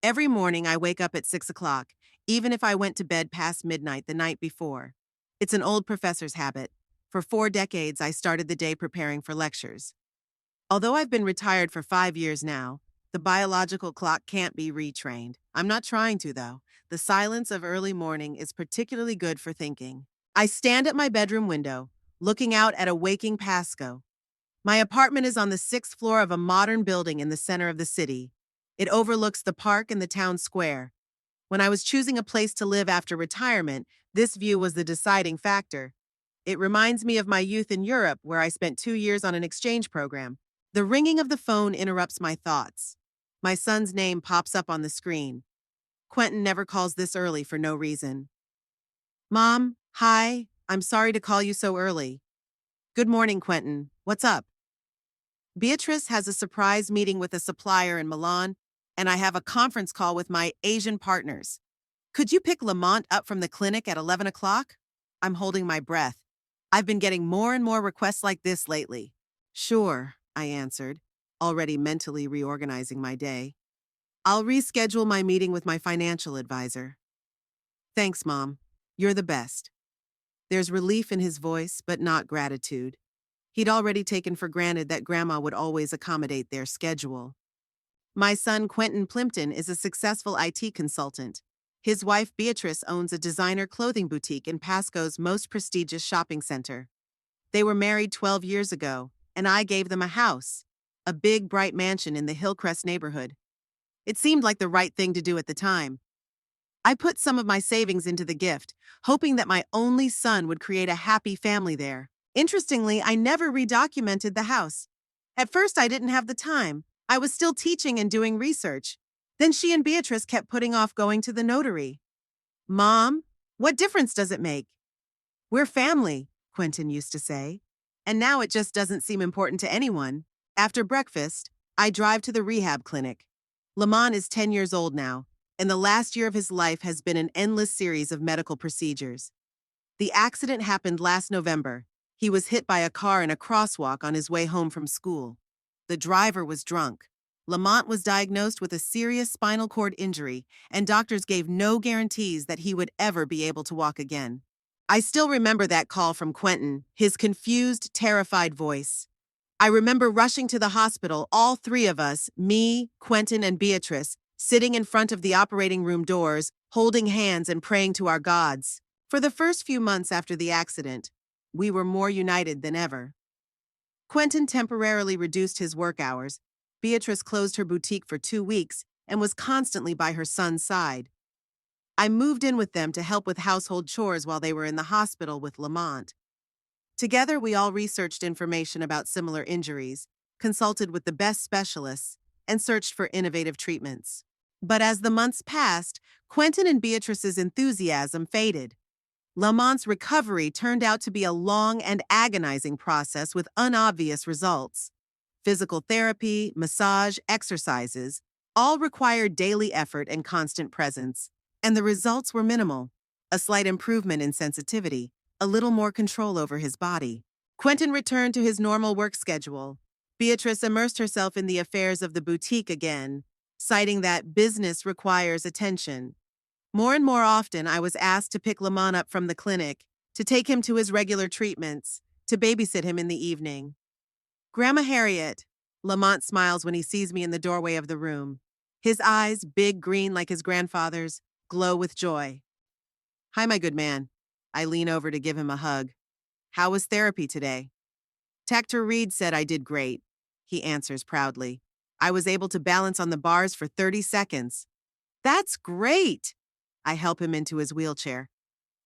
Every morning I wake up at 6 o'clock, even if I went to bed past midnight the night before. It's an old professor's habit. For 4 decades, I started the day preparing for lectures. Although I've been retired for 5 years now, the biological clock can't be retrained. I'm not trying to, though. The silence of early morning is particularly good for thinking. I stand at my bedroom window, looking out at a waking Pasco. My apartment is on the sixth floor of a modern building in the center of the city. It overlooks the park and the town square. When I was choosing a place to live after retirement, this view was the deciding factor. It reminds me of my youth in Europe, where I spent 2 years on an exchange program. The ringing of the phone interrupts my thoughts. My son's name pops up on the screen. Quentin never calls this early for no reason. Mom, hi, I'm sorry to call you so early. Good morning, Quentin. What's up? Beatrice has a surprise meeting with a supplier in Milan, and I have a conference call with my Asian partners. Could you pick Lamont up from the clinic at 11 o'clock? I'm holding my breath. I've been getting more and more requests like this lately. Sure, I answered, already mentally reorganizing my day. I'll reschedule my meeting with my financial advisor. Thanks, Mom. You're the best. There's relief in his voice, but not gratitude. He'd already taken for granted that Grandma would always accommodate their schedule. My son Quentin Plimpton is a successful IT consultant. His wife Beatrice owns a designer clothing boutique in Pasco's most prestigious shopping center. They were married 12 years ago, and I gave them a house, a big, bright mansion in the Hillcrest neighborhood. It seemed like the right thing to do at the time. I put some of my savings into the gift, hoping that my only son would create a happy family there. Interestingly, I never redocumented the house. At first, I didn't have the time. I was still teaching and doing research. Then she and Beatrice kept putting off going to the notary. Mom, what difference does it make? We're family, Quentin used to say. And now it just doesn't seem important to anyone. After breakfast, I drive to the rehab clinic. Lamont is 10 years old now, and the last year of his life has been an endless series of medical procedures. The accident happened last November. He was hit by a car in a crosswalk on his way home from school. The driver was drunk. Lamont was diagnosed with a serious spinal cord injury, and doctors gave no guarantees that he would ever be able to walk again. I still remember that call from Quentin, his confused, terrified voice. I remember rushing to the hospital, all three of us, me, Quentin, and Beatrice, sitting in front of the operating room doors, holding hands and praying to our gods. For the first few months after the accident, we were more united than ever. Quentin temporarily reduced his work hours. Beatrice closed her boutique for 2 weeks and was constantly by her son's side. I moved in with them to help with household chores while they were in the hospital with Lamont. Together, we all researched information about similar injuries, consulted with the best specialists, and searched for innovative treatments. But as the months passed, Quentin and Beatrice's enthusiasm faded. Lamont's recovery turned out to be a long and agonizing process with unobvious results. Physical therapy, massage, exercises, all required daily effort and constant presence. And the results were minimal. A slight improvement in sensitivity, a little more control over his body. Quentin returned to his normal work schedule. Beatrice immersed herself in the affairs of the boutique again, citing that business requires attention. More and more often, I was asked to pick Lamont up from the clinic, to take him to his regular treatments, to babysit him in the evening. Grandma Harriet, Lamont smiles when he sees me in the doorway of the room. His eyes, big green like his grandfather's, glow with joy. Hi, my good man. I lean over to give him a hug. How was therapy today? Dr. Reed said I did great, he answers proudly. I was able to balance on the bars for 30 seconds. That's great! I help him into his wheelchair.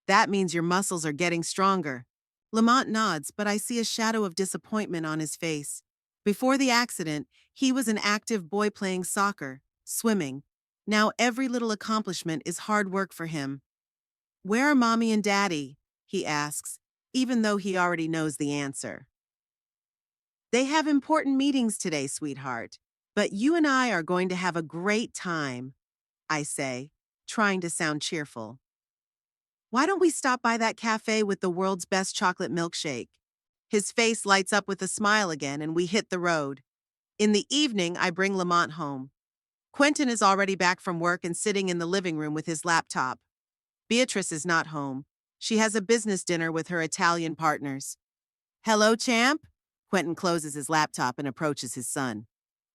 That means your muscles are getting stronger. Lamont nods, but I see a shadow of disappointment on his face. Before the accident, he was an active boy playing soccer, swimming. Now every little accomplishment is hard work for him. Where are Mommy and Daddy? He asks, even though he already knows the answer. They have important meetings today, sweetheart, but you and I are going to have a great time, I say, trying to sound cheerful. Why don't we stop by that cafe with the world's best chocolate milkshake? His face lights up with a smile again, and we hit the road. In the evening, I bring Lamont home. Quentin is already back from work and sitting in the living room with his laptop. Beatrice is not home. She has a business dinner with her Italian partners. Hello, champ? Quentin closes his laptop and approaches his son.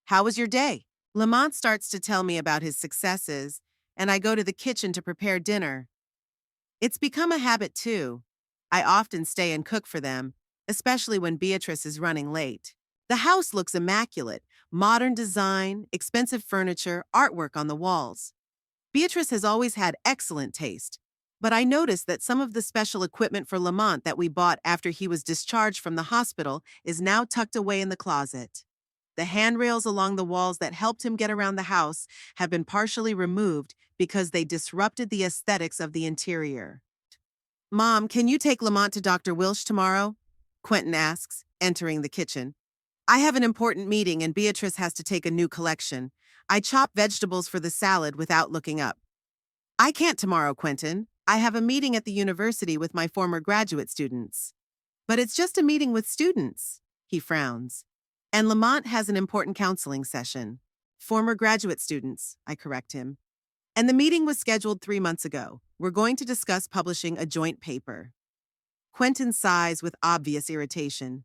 How was your day? Lamont starts to tell me about his successes, and I go to the kitchen to prepare dinner. It's become a habit, too. I often stay and cook for them, especially when Beatrice is running late. The house looks immaculate, modern design, expensive furniture, artwork on the walls. Beatrice has always had excellent taste, but I noticed that some of the special equipment for Lamont that we bought after he was discharged from the hospital is now tucked away in the closet. The handrails along the walls that helped him get around the house have been partially removed because they disrupted the aesthetics of the interior. Mom, can you take Lamont to Dr. Wilsh tomorrow? Quentin asks, entering the kitchen. I have an important meeting and Beatrice has to take a new collection. I chop vegetables for the salad without looking up. I can't tomorrow, Quentin. I have a meeting at the university with my former graduate students. But it's just a meeting with students, he frowns. And Lamont has an important counseling session. Former graduate students, I correct him. And the meeting was scheduled 3 months ago. We're going to discuss publishing a joint paper. Quentin sighs with obvious irritation.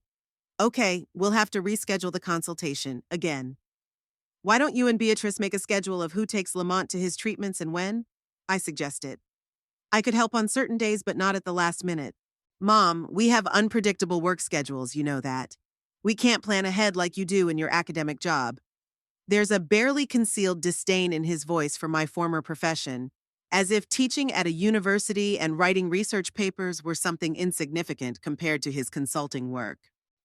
Okay, we'll have to reschedule the consultation again. Why don't you and Beatrice make a schedule of who takes Lamont to his treatments and when? I suggested. I could help on certain days, but not at the last minute. Mom, we have unpredictable work schedules, you know that. We can't plan ahead like you do in your academic job. There's a barely concealed disdain in his voice for my former profession, as if teaching at a university and writing research papers were something insignificant compared to his consulting work.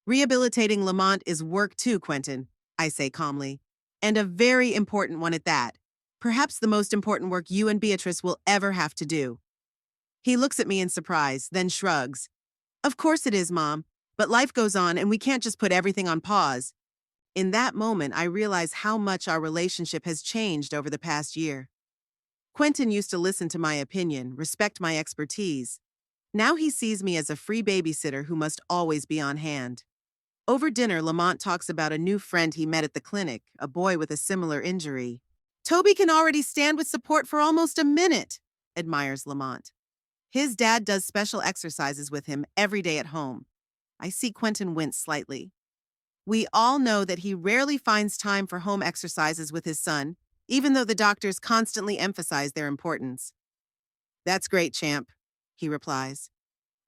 Rehabilitating Lamont is work too, Quentin, I say calmly, and a very important one at that. Perhaps the most important work you and Beatrice will ever have to do. He looks at me in surprise, then shrugs. Of course it is, Mom, but life goes on and we can't just put everything on pause. In that moment, I realize how much our relationship has changed over the past year. Quentin used to listen to my opinion, respect my expertise. Now he sees me as a free babysitter who must always be on hand. Over dinner, Lamont talks about a new friend he met at the clinic, a boy with a similar injury. Toby can already stand with support for almost a minute, admires Lamont. His dad does special exercises with him every day at home. I see Quentin wince slightly. We all know that he rarely finds time for home exercises with his son, even though the doctors constantly emphasize their importance. That's great, champ, he replies.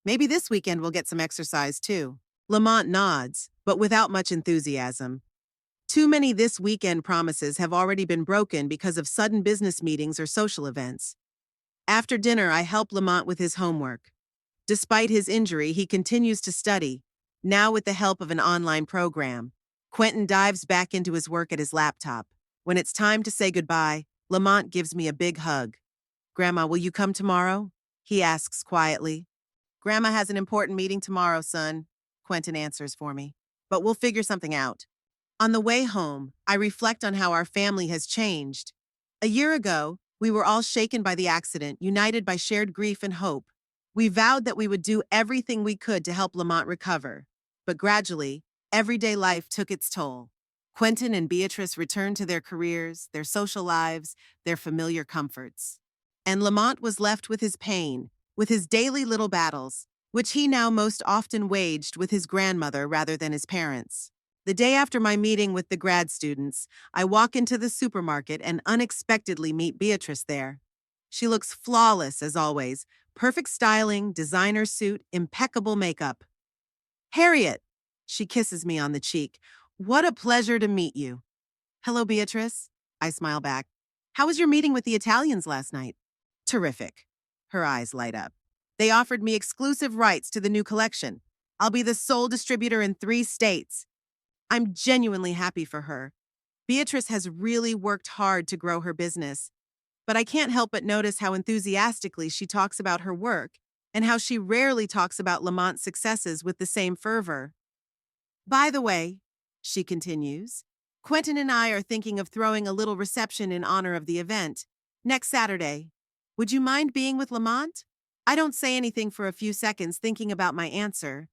Maybe this weekend we'll get some exercise too. Lamont nods, but without much enthusiasm. Too many this weekend promises have already been broken because of sudden business meetings or social events. After dinner, I help Lamont with his homework. Despite his injury, he continues to study, now with the help of an online program. Quentin dives back into his work at his laptop. When it's time to say goodbye, Lamont gives me a big hug. Grandma, will you come tomorrow? He asks quietly. Grandma has an important meeting tomorrow, son, Quentin answers for me. But we'll figure something out. On the way home, I reflect on how our family has changed. A year ago, we were all shaken by the accident, united by shared grief and hope. We vowed that we would do everything we could to help Lamont recover. But gradually, everyday life took its toll. Quentin and Beatrice returned to their careers, their social lives, their familiar comforts. And Lamont was left with his pain, with his daily little battles, which he now most often waged with his grandmother rather than his parents. The day after my meeting with the grad students, I walk into the supermarket and unexpectedly meet Beatrice there. She looks flawless as always, perfect styling, designer suit, impeccable makeup. Harriet, she kisses me on the cheek. What a pleasure to meet you. Hello, Beatrice. I smile back. How was your meeting with the Italians last night? Terrific. Her eyes light up. They offered me exclusive rights to the new collection. I'll be the sole distributor in 3 states. I'm genuinely happy for her. Beatrice has really worked hard to grow her business, but I can't help but notice how enthusiastically she talks about her work and how she rarely talks about Lamont's successes with the same fervor. By the way, she continues, Quentin and I are thinking of throwing a little reception in honor of the event next Saturday. Would you mind being with Lamont? I don't say anything for a few seconds, thinking about my answer.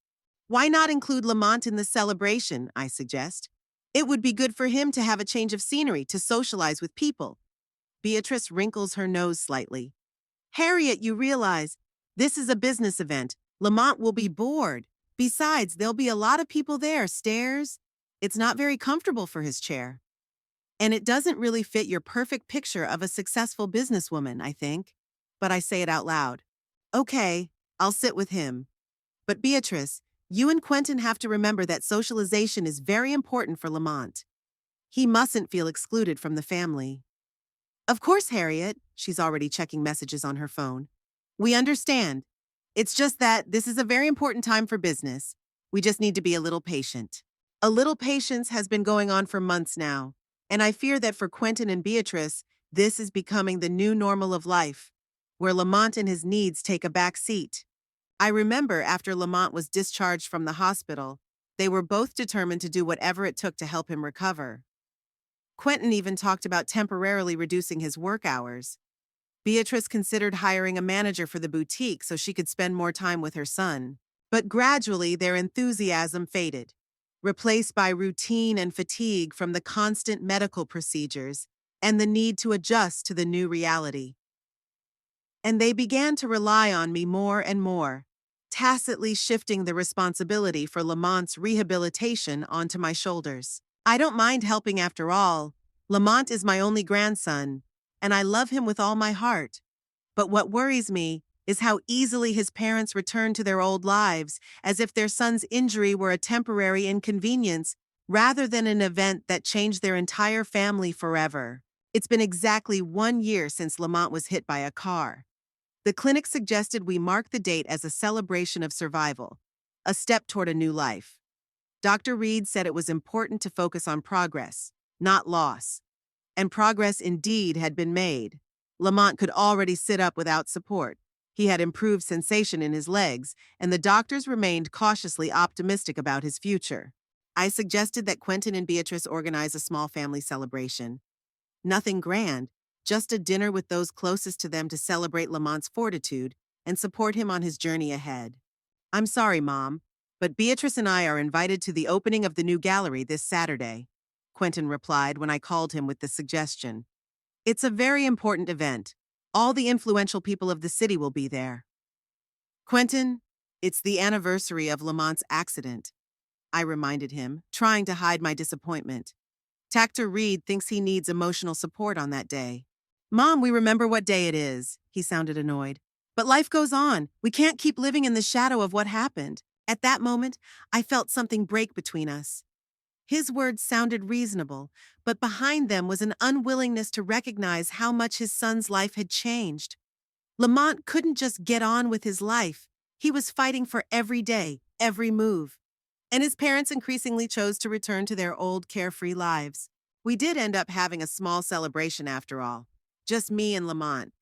Why not include Lamont in the celebration, I suggest. It would be good for him to have a change of scenery to socialize with people. Beatrice wrinkles her nose slightly. Harriet, you realize this is a business event. Lamont will be bored. Besides, there'll be a lot of people there, stairs. It's not very comfortable for his chair. And it doesn't really fit your perfect picture of a successful businesswoman, I think. But I say it out loud. Okay, I'll sit with him. But Beatrice, you and Quentin have to remember that socialization is very important for Lamont. He mustn't feel excluded from the family. Of course, Harriet. She's already checking messages on her phone. We understand. It's just that this is a very important time for business. We just need to be a little patient. A little patience has been going on for months now, and I fear that for Quentin and Beatrice, this is becoming the new normal of life, where Lamont and his needs take a back seat. I remember after Lamont was discharged from the hospital, they were both determined to do whatever it took to help him recover. Quentin even talked about temporarily reducing his work hours. Beatrice considered hiring a manager for the boutique so she could spend more time with her son. But gradually, their enthusiasm faded, replaced by routine and fatigue from the constant medical procedures and the need to adjust to the new reality. And they began to rely on me more and more, tacitly shifting the responsibility for Lamont's rehabilitation onto my shoulders. I don't mind helping after all. Lamont is my only grandson, and I love him with all my heart. But what worries me is how easily his parents return to their old lives, as if their son's injury were a temporary inconvenience rather than an event that changed their entire family forever. It's been exactly 1 year since Lamont was hit by a car. The clinic suggested we mark the date as a celebration of survival, a step toward a new life. Dr. Reed said it was important to focus on progress, not loss. And progress indeed had been made. Lamont could already sit up without support. He had improved sensation in his legs, and the doctors remained cautiously optimistic about his future. I suggested that Quentin and Beatrice organize a small family celebration. Nothing grand, just a dinner with those closest to them to celebrate Lamont's fortitude and support him on his journey ahead. I'm sorry, Mom, but Beatrice and I are invited to the opening of the new gallery this Saturday, Quentin replied when I called him with the suggestion. It's a very important event. All the influential people of the city will be there. Quentin, it's the anniversary of Lamont's accident, I reminded him, trying to hide my disappointment. Dr. Reed thinks he needs emotional support on that day. Mom, we remember what day it is, he sounded annoyed. But life goes on. We can't keep living in the shadow of what happened. At that moment, I felt something break between us. His words sounded reasonable, but behind them was an unwillingness to recognize how much his son's life had changed. Lamont couldn't just get on with his life. He was fighting for every day, every move. And his parents increasingly chose to return to their old carefree lives. We did end up having a small celebration after all. Just me and Lamont.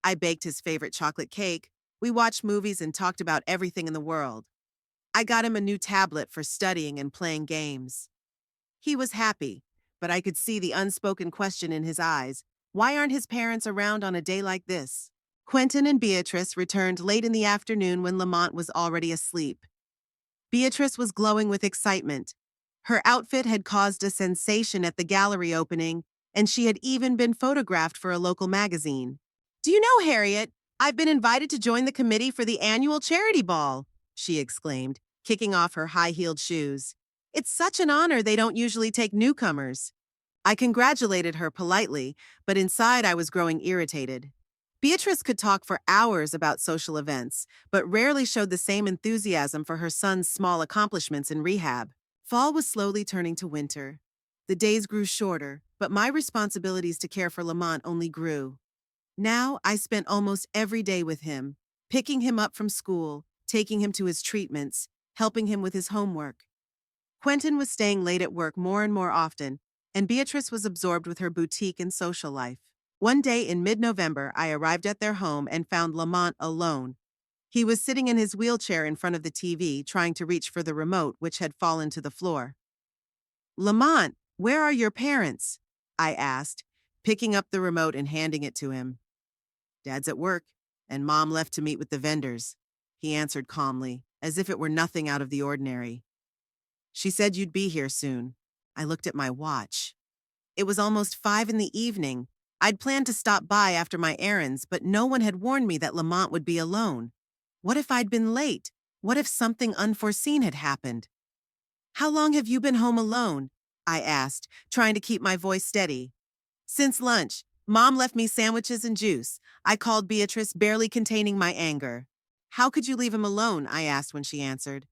I baked his favorite chocolate cake. We watched movies and talked about everything in the world. I got him a new tablet for studying and playing games. He was happy, but I could see the unspoken question in his eyes. Why aren't his parents around on a day like this? Quentin and Beatrice returned late in the afternoon when Lamont was already asleep. Beatrice was glowing with excitement. Her outfit had caused a sensation at the gallery opening, and she had even been photographed for a local magazine. Do you know, Harriet, I've been invited to join the committee for the annual charity ball, she exclaimed, kicking off her high-heeled shoes. It's such an honor they don't usually take newcomers. I congratulated her politely, but inside I was growing irritated. Beatrice could talk for hours about social events, but rarely showed the same enthusiasm for her son's small accomplishments in rehab. Fall was slowly turning to winter. The days grew shorter, but my responsibilities to care for Lamont only grew. Now I spent almost every day with him, picking him up from school, taking him to his treatments, helping him with his homework. Quentin was staying late at work more and more often, and Beatrice was absorbed with her boutique and social life. One day in mid-November, I arrived at their home and found Lamont alone. He was sitting in his wheelchair in front of the TV, trying to reach for the remote, which had fallen to the floor. Lamont, where are your parents? I asked, picking up the remote and handing it to him. Dad's at work, and Mom left to meet with the vendors, he answered calmly, as if it were nothing out of the ordinary. She said you'd be here soon. I looked at my watch. It was almost 5 in the evening. I'd planned to stop by after my errands, but no one had warned me that Lamont would be alone. What if I'd been late? What if something unforeseen had happened? How long have you been home alone? I asked, trying to keep my voice steady. Since lunch. Mom left me sandwiches and juice. I called Beatrice, barely containing my anger. How could you leave him alone? I asked when she answered.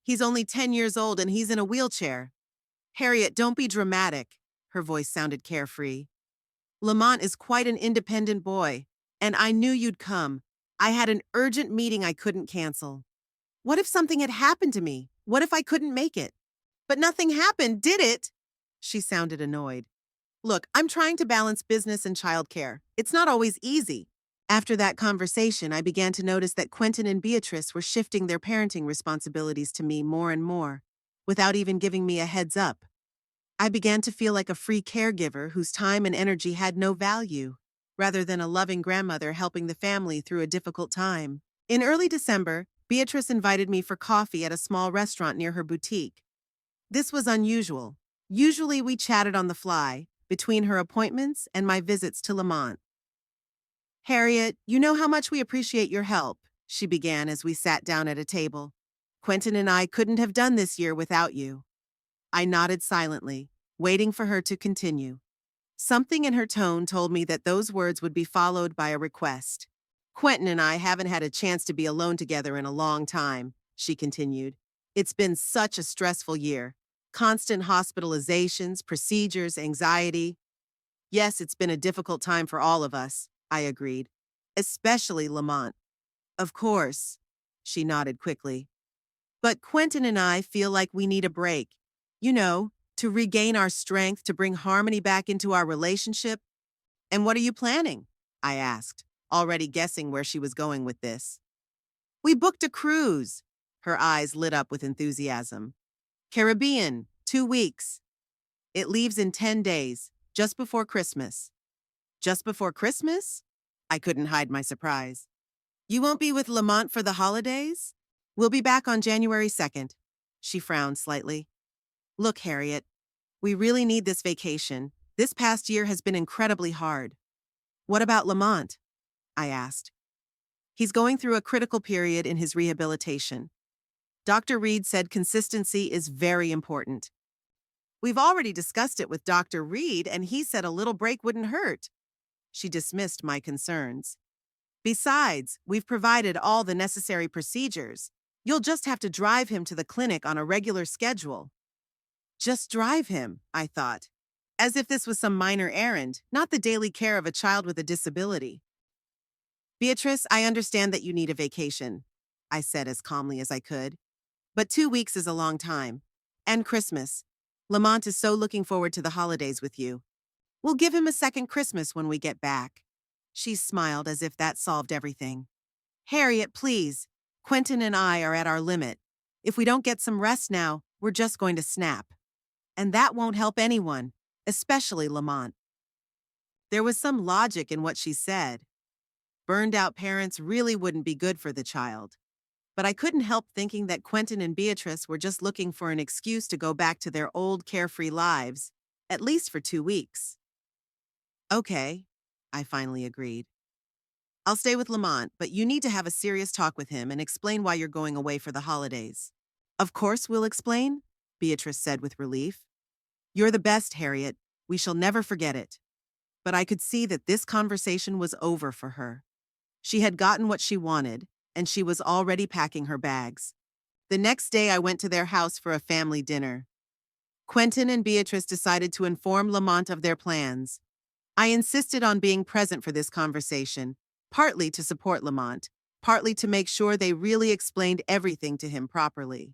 He's only 10 years old and he's in a wheelchair. Harriet, don't be dramatic. Her voice sounded carefree. Lamont is quite an independent boy, and I knew you'd come. I had an urgent meeting I couldn't cancel. What if something had happened to me? What if I couldn't make it? But nothing happened, did it? She sounded annoyed. Look, I'm trying to balance business and childcare. It's not always easy. After that conversation, I began to notice that Quentin and Beatrice were shifting their parenting responsibilities to me more and more, without even giving me a heads up. I began to feel like a free caregiver whose time and energy had no value, rather than a loving grandmother helping the family through a difficult time. In early December, Beatrice invited me for coffee at a small restaurant near her boutique. This was unusual. Usually we chatted on the fly, between her appointments and my visits to Lamont. Harriet, you know how much we appreciate your help, she began as we sat down at a table. Quentin and I couldn't have done this year without you. I nodded silently, waiting for her to continue. Something in her tone told me that those words would be followed by a request. Quentin and I haven't had a chance to be alone together in a long time, she continued. It's been such a stressful year. Constant hospitalizations, procedures, anxiety. Yes, it's been a difficult time for all of us, I agreed. Especially Lamont. Of course, she nodded quickly. But Quentin and I feel like we need a break. You know, to regain our strength, to bring harmony back into our relationship. And what are you planning? I asked, already guessing where she was going with this. We booked a cruise. Her eyes lit up with enthusiasm. Caribbean, 2 weeks. It leaves in 10 days, just before Christmas. Just before Christmas? I couldn't hide my surprise. You won't be with Lamont for the holidays? We'll be back on January 2nd. She frowned slightly. Look, Harriet, we really need this vacation. This past year has been incredibly hard. What about Lamont? I asked. He's going through a critical period in his rehabilitation. Dr. Reed said consistency is very important. We've already discussed it with Dr. Reed, and he said a little break wouldn't hurt. She dismissed my concerns. Besides, we've provided all the necessary procedures. You'll just have to drive him to the clinic on a regular schedule. Just drive him, I thought, as if this was some minor errand, not the daily care of a child with a disability. Beatrice, I understand that you need a vacation, I said as calmly as I could. But 2 weeks is a long time. And Christmas. Lamont is so looking forward to the holidays with you. We'll give him a second Christmas when we get back. She smiled as if that solved everything. Harriet, please. Quentin and I are at our limit. If we don't get some rest now, we're just going to snap. And that won't help anyone, especially Lamont. There was some logic in what she said. Burned-out parents really wouldn't be good for the child. But I couldn't help thinking that Quentin and Beatrice were just looking for an excuse to go back to their old carefree lives, at least for 2 weeks. Okay, I finally agreed. I'll stay with Lamont, but you need to have a serious talk with him and explain why you're going away for the holidays. Of course we'll explain, Beatrice said with relief. You're the best, Harriet. We shall never forget it. But I could see that this conversation was over for her. She had gotten what she wanted, and she was already packing her bags. The next day, I went to their house for a family dinner. Quentin and Beatrice decided to inform Lamont of their plans. I insisted on being present for this conversation, partly to support Lamont, partly to make sure they really explained everything to him properly.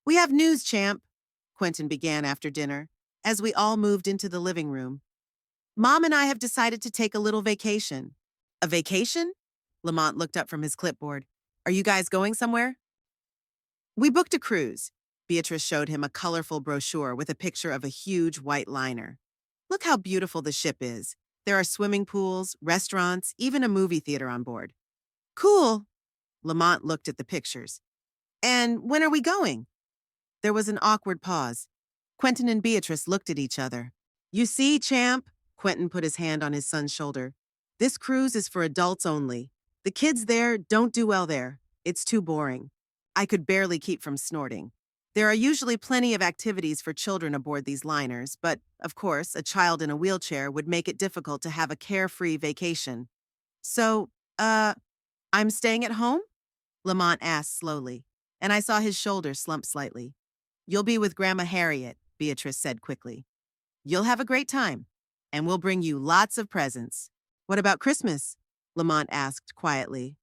We have news, champ, Quentin began after dinner, as we all moved into the living room. Mom and I have decided to take a little vacation. A vacation? Lamont looked up from his clipboard. Are you guys going somewhere? We booked a cruise. Beatrice showed him a colorful brochure with a picture of a huge white liner. Look how beautiful the ship is. There are swimming pools, restaurants, even a movie theater on board. Cool. Lamont looked at the pictures. And when are we going? There was an awkward pause. Quentin and Beatrice looked at each other. You see, champ, Quentin put his hand on his son's shoulder. This cruise is for adults only. The kids there don't do well there. It's too boring. I could barely keep from snorting. There are usually plenty of activities for children aboard these liners, but, of course, a child in a wheelchair would make it difficult to have a carefree vacation. So, I'm staying at home? Lamont asked slowly, and I saw his shoulders slump slightly. You'll be with Grandma Harriet, Beatrice said quickly. You'll have a great time, and we'll bring you lots of presents. What about Christmas? Lamont asked quietly.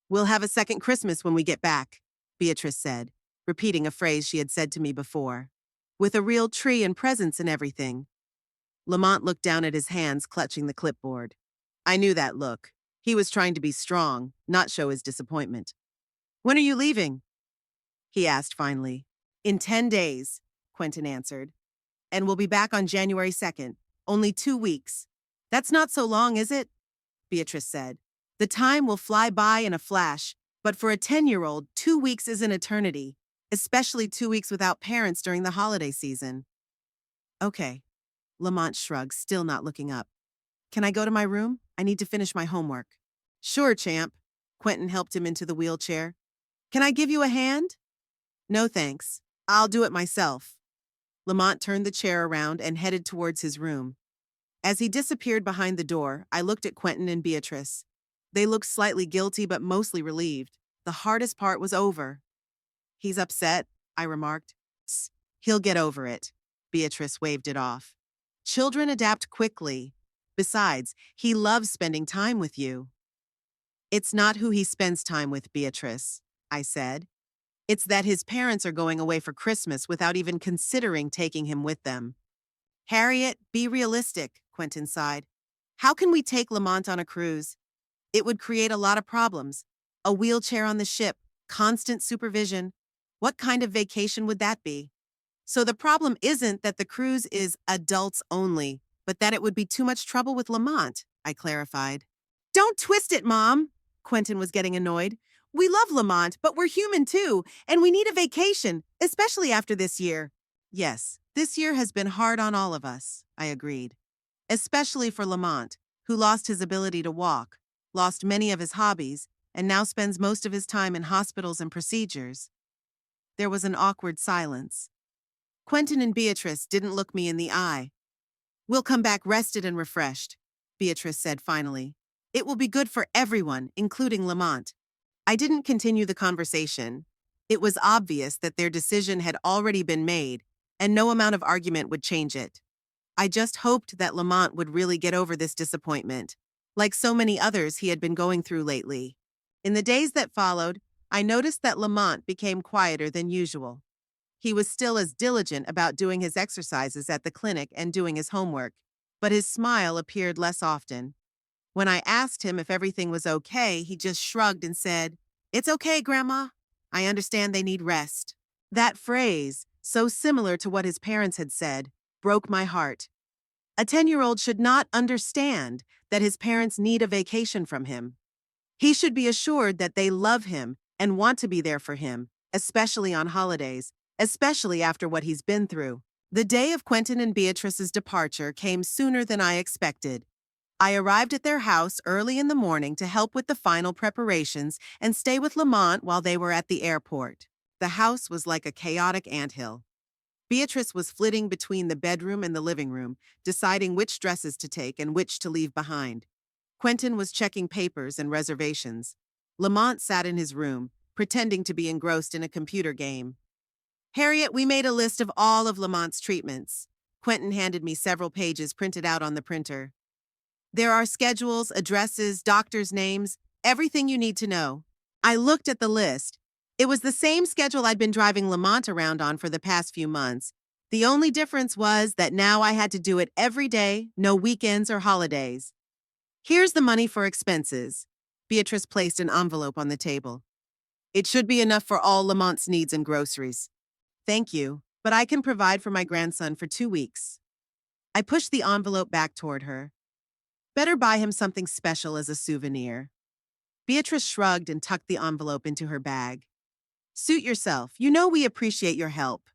We'll have a second Christmas when we get back, Beatrice said, repeating a phrase she had said to me before. With a real tree and presents and everything. Lamont looked down at his hands clutching the clipboard. I knew that look. He was trying to be strong, not show his disappointment. When are you leaving? He asked finally. In 10 days, Quentin answered. And we'll be back on January 2nd. Only 2 weeks. That's not so long, is it? Beatrice said. The time will fly by in a flash, but for a 10-year-old, 2 weeks is an eternity, especially 2 weeks without parents during the holiday season. Okay. Lamont shrugged, still not looking up. Can I go to my room? I need to finish my homework. Sure, champ. Quentin helped him into the wheelchair. Can I give you a hand? No thanks. I'll do it myself. Lamont turned the chair around and headed towards his room. As he disappeared behind the door, I looked at Quentin and Beatrice. They looked slightly guilty but mostly relieved. The hardest part was over. He's upset, I remarked. Psst, he'll get over it. Beatrice waved it off. Children adapt quickly. Besides, he loves spending time with you. It's not who he spends time with, Beatrice, I said. It's that his parents are going away for Christmas without even considering taking him with them. Harriet, be realistic, Quentin sighed. How can we take Lamont on a cruise? It would create a lot of problems. A wheelchair on the ship, constant supervision. What kind of vacation would that be? So the problem isn't that the cruise is adults only, but that it would be too much trouble with Lamont, I clarified. Don't twist it, Mom! Quentin was getting annoyed. We love Lamont, but we're human too, and we need a vacation, especially after this year. Yes, this year has been hard on all of us, I agreed. Especially for Lamont, who lost his ability to walk, lost many of his hobbies, and now spends most of his time in hospitals and procedures. There was an awkward silence. Quentin and Beatrice didn't look me in the eye. We'll come back rested and refreshed, Beatrice said finally. It will be good for everyone, including Lamont. I didn't continue the conversation. It was obvious that their decision had already been made, and no amount of argument would change it. I just hoped that Lamont would really get over this disappointment, like so many others he had been going through lately. In the days that followed, I noticed that Lamont became quieter than usual. He was still as diligent about doing his exercises at the clinic and doing his homework, but his smile appeared less often. When I asked him if everything was okay, he just shrugged and said, "It's okay, Grandma. I understand they need rest." That phrase, so similar to what his parents had said, broke my heart. A 10-year-old should not understand that his parents need a vacation from him. He should be assured that they love him and want to be there for him, especially on holidays, especially after what he's been through. The day of Quentin and Beatrice's departure came sooner than I expected. I arrived at their house early in the morning to help with the final preparations and stay with Lamont while they were at the airport. The house was like a chaotic anthill. Beatrice was flitting between the bedroom and the living room, deciding which dresses to take and which to leave behind. Quentin was checking papers and reservations. Lamont sat in his room, pretending to be engrossed in a computer game. Harriet, we made a list of all of Lamont's treatments. Quentin handed me several pages printed out on the printer. There are schedules, addresses, doctors' names, everything you need to know. I looked at the list. It was the same schedule I'd been driving Lamont around on for the past few months. The only difference was that now I had to do it every day, no weekends or holidays. Here's the money for expenses. Beatrice placed an envelope on the table. It should be enough for all Lamont's needs and groceries. Thank you, but I can provide for my grandson for 2 weeks. I pushed the envelope back toward her. Better buy him something special as a souvenir. Beatrice shrugged and tucked the envelope into her bag. Suit yourself. You know we appreciate your help.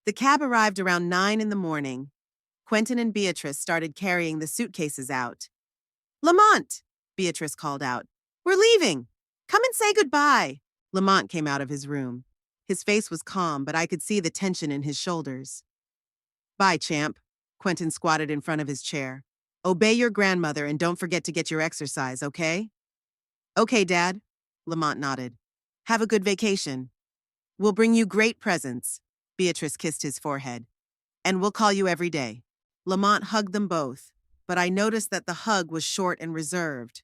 The cab arrived around 9 in the morning. Quentin and Beatrice started carrying the suitcases out. Lamont, Beatrice called out. We're leaving. Come and say goodbye. Lamont came out of his room. His face was calm, but I could see the tension in his shoulders. Bye, champ. Quentin squatted in front of his chair. Obey your grandmother and don't forget to get your exercise, okay? Okay, Dad. Lamont nodded. Have a good vacation. We'll bring you great presents. Beatrice kissed his forehead. And we'll call you every day. Lamont hugged them both, but I noticed that the hug was short and reserved.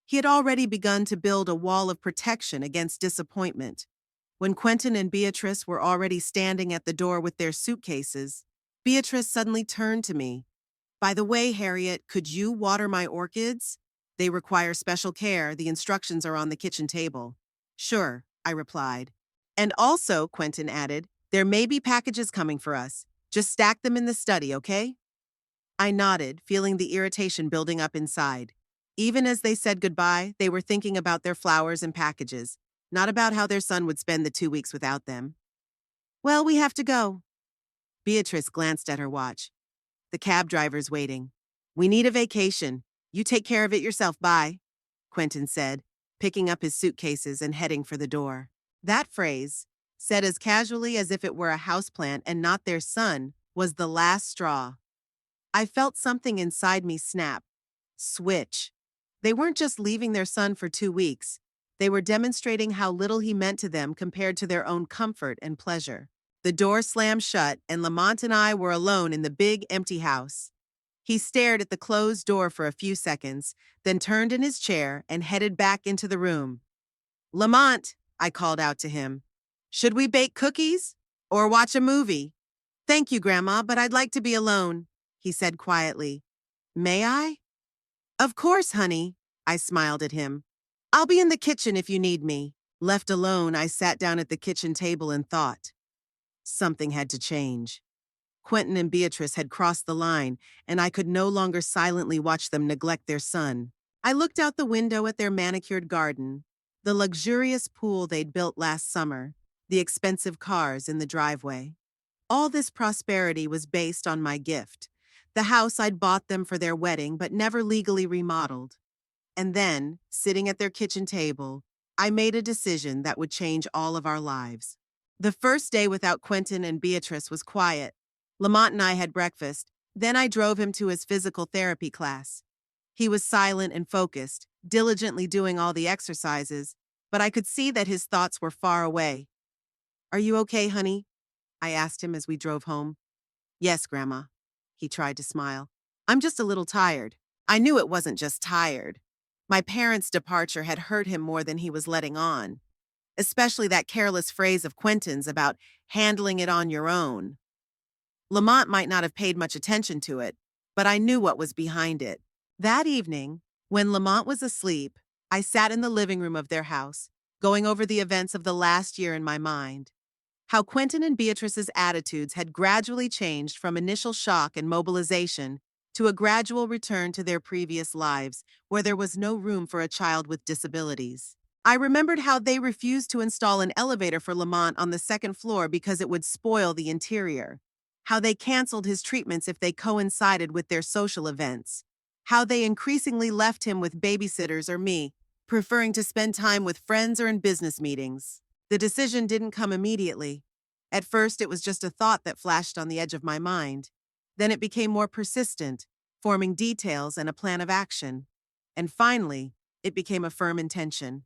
He had already begun to build a wall of protection against disappointment. When Quentin and Beatrice were already standing at the door with their suitcases, Beatrice suddenly turned to me. By the way, Harriet, could you water my orchids? They require special care. The instructions are on the kitchen table. Sure, I replied. And also, Quentin added, there may be packages coming for us. Just stack them in the study, okay? I nodded, feeling the irritation building up inside. Even as they said goodbye, they were thinking about their flowers and packages, not about how their son would spend the 2 weeks without them. Well, we have to go. Beatrice glanced at her watch. The cab driver's waiting. We need a vacation. You take care of it yourself, bye, Quentin said, picking up his suitcases and heading for the door. That phrase, said as casually as if it were a houseplant and not their son, was the last straw. I felt something inside me snap. Switch. They weren't just leaving their son for 2 weeks. They were demonstrating how little he meant to them compared to their own comfort and pleasure. The door slammed shut, and Lamont and I were alone in the big, empty house. He stared at the closed door for a few seconds, then turned in his chair and headed back into the room. Lamont, I called out to him. Should we bake cookies? Or watch a movie? Thank you, Grandma, but I'd like to be alone, he said quietly. May I? Of course, honey, I smiled at him. I'll be in the kitchen if you need me. Left alone, I sat down at the kitchen table and thought. Something had to change. Quentin and Beatrice had crossed the line, and I could no longer silently watch them neglect their son. I looked out the window at their manicured garden, the luxurious pool they'd built last summer, the expensive cars in the driveway. All this prosperity was based on my gift, the house I'd bought them for their wedding but never legally remodeled. And then, sitting at their kitchen table, I made a decision that would change all of our lives. The first day without Quentin and Beatrice was quiet. Lamont and I had breakfast. Then I drove him to his physical therapy class. He was silent and focused, diligently doing all the exercises, but I could see that his thoughts were far away. Are you okay, honey? I asked him as we drove home. Yes, Grandma. He tried to smile. I'm just a little tired. I knew it wasn't just tired. My parents' departure had hurt him more than he was letting on. Especially that careless phrase of Quentin's about handling it on your own. Lamont might not have paid much attention to it, but I knew what was behind it. That evening, when Lamont was asleep, I sat in the living room of their house, going over the events of the last year in my mind. How Quentin and Beatrice's attitudes had gradually changed from initial shock and mobilization to a gradual return to their previous lives, where there was no room for a child with disabilities. I remembered how they refused to install an elevator for Lamont on the second floor because it would spoil the interior. How they canceled his treatments if they coincided with their social events. How they increasingly left him with babysitters or me, preferring to spend time with friends or in business meetings. The decision didn't come immediately. At first, it was just a thought that flashed on the edge of my mind. Then it became more persistent, forming details and a plan of action. And finally, it became a firm intention.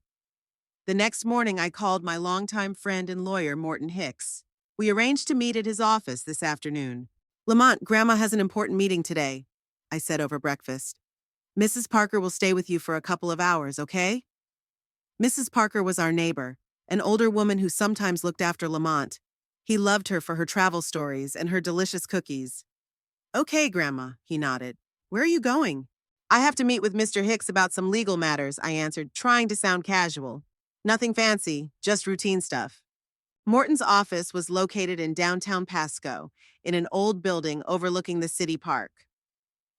The next morning, I called my longtime friend and lawyer, Morton Hicks. We arranged to meet at his office this afternoon. Lamont, Grandma has an important meeting today, I said over breakfast. Mrs. Parker will stay with you for a couple of hours, okay? Mrs. Parker was our neighbor, an older woman who sometimes looked after Lamont. He loved her for her travel stories and her delicious cookies. Okay, Grandma, he nodded. Where are you going? I have to meet with Mr. Hicks about some legal matters, I answered, trying to sound casual. Nothing fancy, just routine stuff. Morton's office was located in downtown Pasco, in an old building overlooking the city park.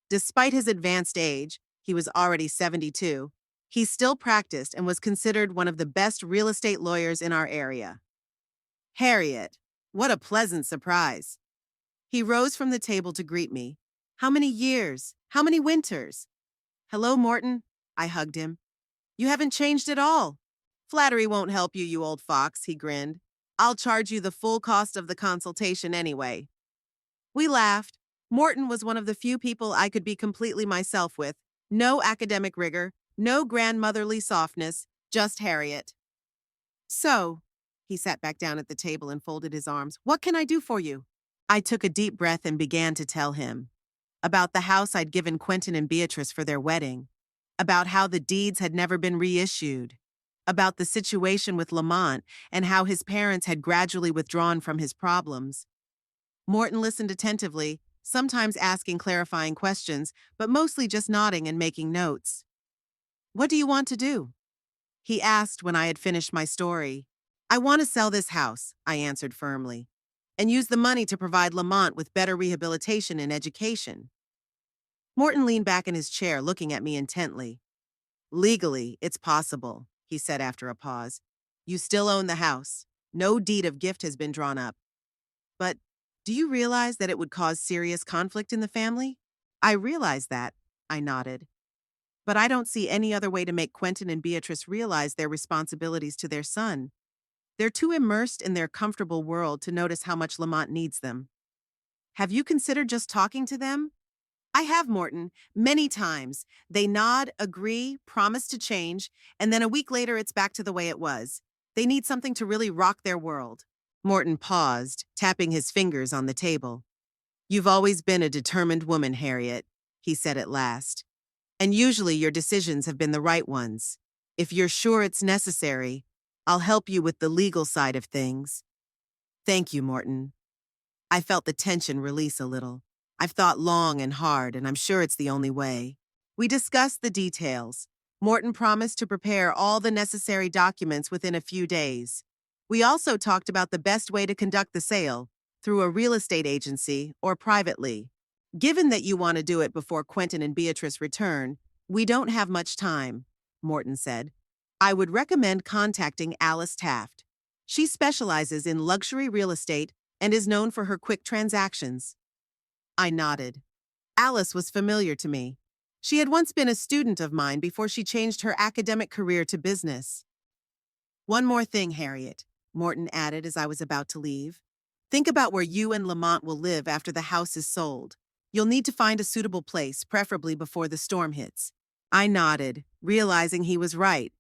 Despite his advanced age, he was already 72, he still practiced and was considered one of the best real estate lawyers in our area. Harriet, What a pleasant surprise. He rose from the table to greet me. How many years? How many winters? Hello, Morton. I hugged him. You haven't changed at all. Flattery won't help you, you old fox, he grinned. I'll charge you the full cost of the consultation anyway. We laughed. Morton was one of the few people I could be completely myself with. No academic rigor, no grandmotherly softness, just Harriet. So, he sat back down at the table and folded his arms. What can I do for you? I took a deep breath and began to tell him about the house I'd given Quentin and Beatrice for their wedding, about how the deeds had never been reissued, about the situation with Lamont and how his parents had gradually withdrawn from his problems. Morton listened attentively, sometimes asking clarifying questions, but mostly just nodding and making notes. What do you want to do? He asked when I had finished my story. I want to sell this house, I answered firmly, and use the money to provide Lamont with better rehabilitation and education. Morton leaned back in his chair, looking at me intently. Legally, it's possible, he said after a pause. You still own the house. No deed of gift has been drawn up. But do you realize that it would cause serious conflict in the family? I realize that, I nodded. But I don't see any other way to make Quentin and Beatrice realize their responsibilities to their son. They're too immersed in their comfortable world to notice how much Lamont needs them. Have you considered just talking to them? I have, Morton, many times. They nod, agree, promise to change, and then a week later it's back to the way it was. They need something to really rock their world. Morton paused, tapping his fingers on the table. You've always been a determined woman, Harriet, he said at last. And usually your decisions have been the right ones. If you're sure it's necessary, I'll help you with the legal side of things. Thank you, Morton. I felt the tension release a little. I've thought long and hard, and I'm sure it's the only way. We discussed the details. Morton promised to prepare all the necessary documents within a few days. We also talked about the best way to conduct the sale, through a real estate agency or privately. Given that you want to do it before Quentin and Beatrice return, we don't have much time, Morton said. I would recommend contacting Alice Taft. She specializes in luxury real estate and is known for her quick transactions. I nodded. Alice was familiar to me. She had once been a student of mine before she changed her academic career to business. One more thing, Harriet, Morton added as I was about to leave. Think about where you and Lamont will live after the house is sold. You'll need to find a suitable place, preferably before the storm hits. I nodded, realizing he was right.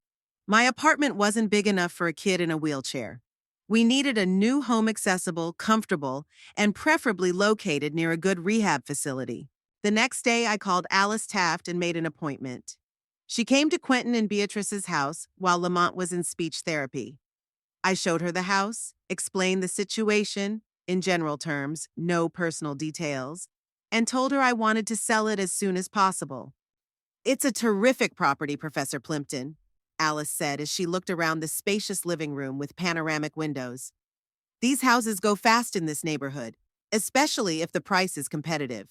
My apartment wasn't big enough for a kid in a wheelchair. We needed a new home accessible, comfortable, and preferably located near a good rehab facility. The next day, I called Alice Taft and made an appointment. She came to Quentin and Beatrice's house while Lamont was in speech therapy. I showed her the house, explained the situation, in general terms, no personal details, and told her I wanted to sell it as soon as possible. It's a terrific property, Professor Plimpton, Alice said as she looked around the spacious living room with panoramic windows. These houses go fast in this neighborhood, especially if the price is competitive.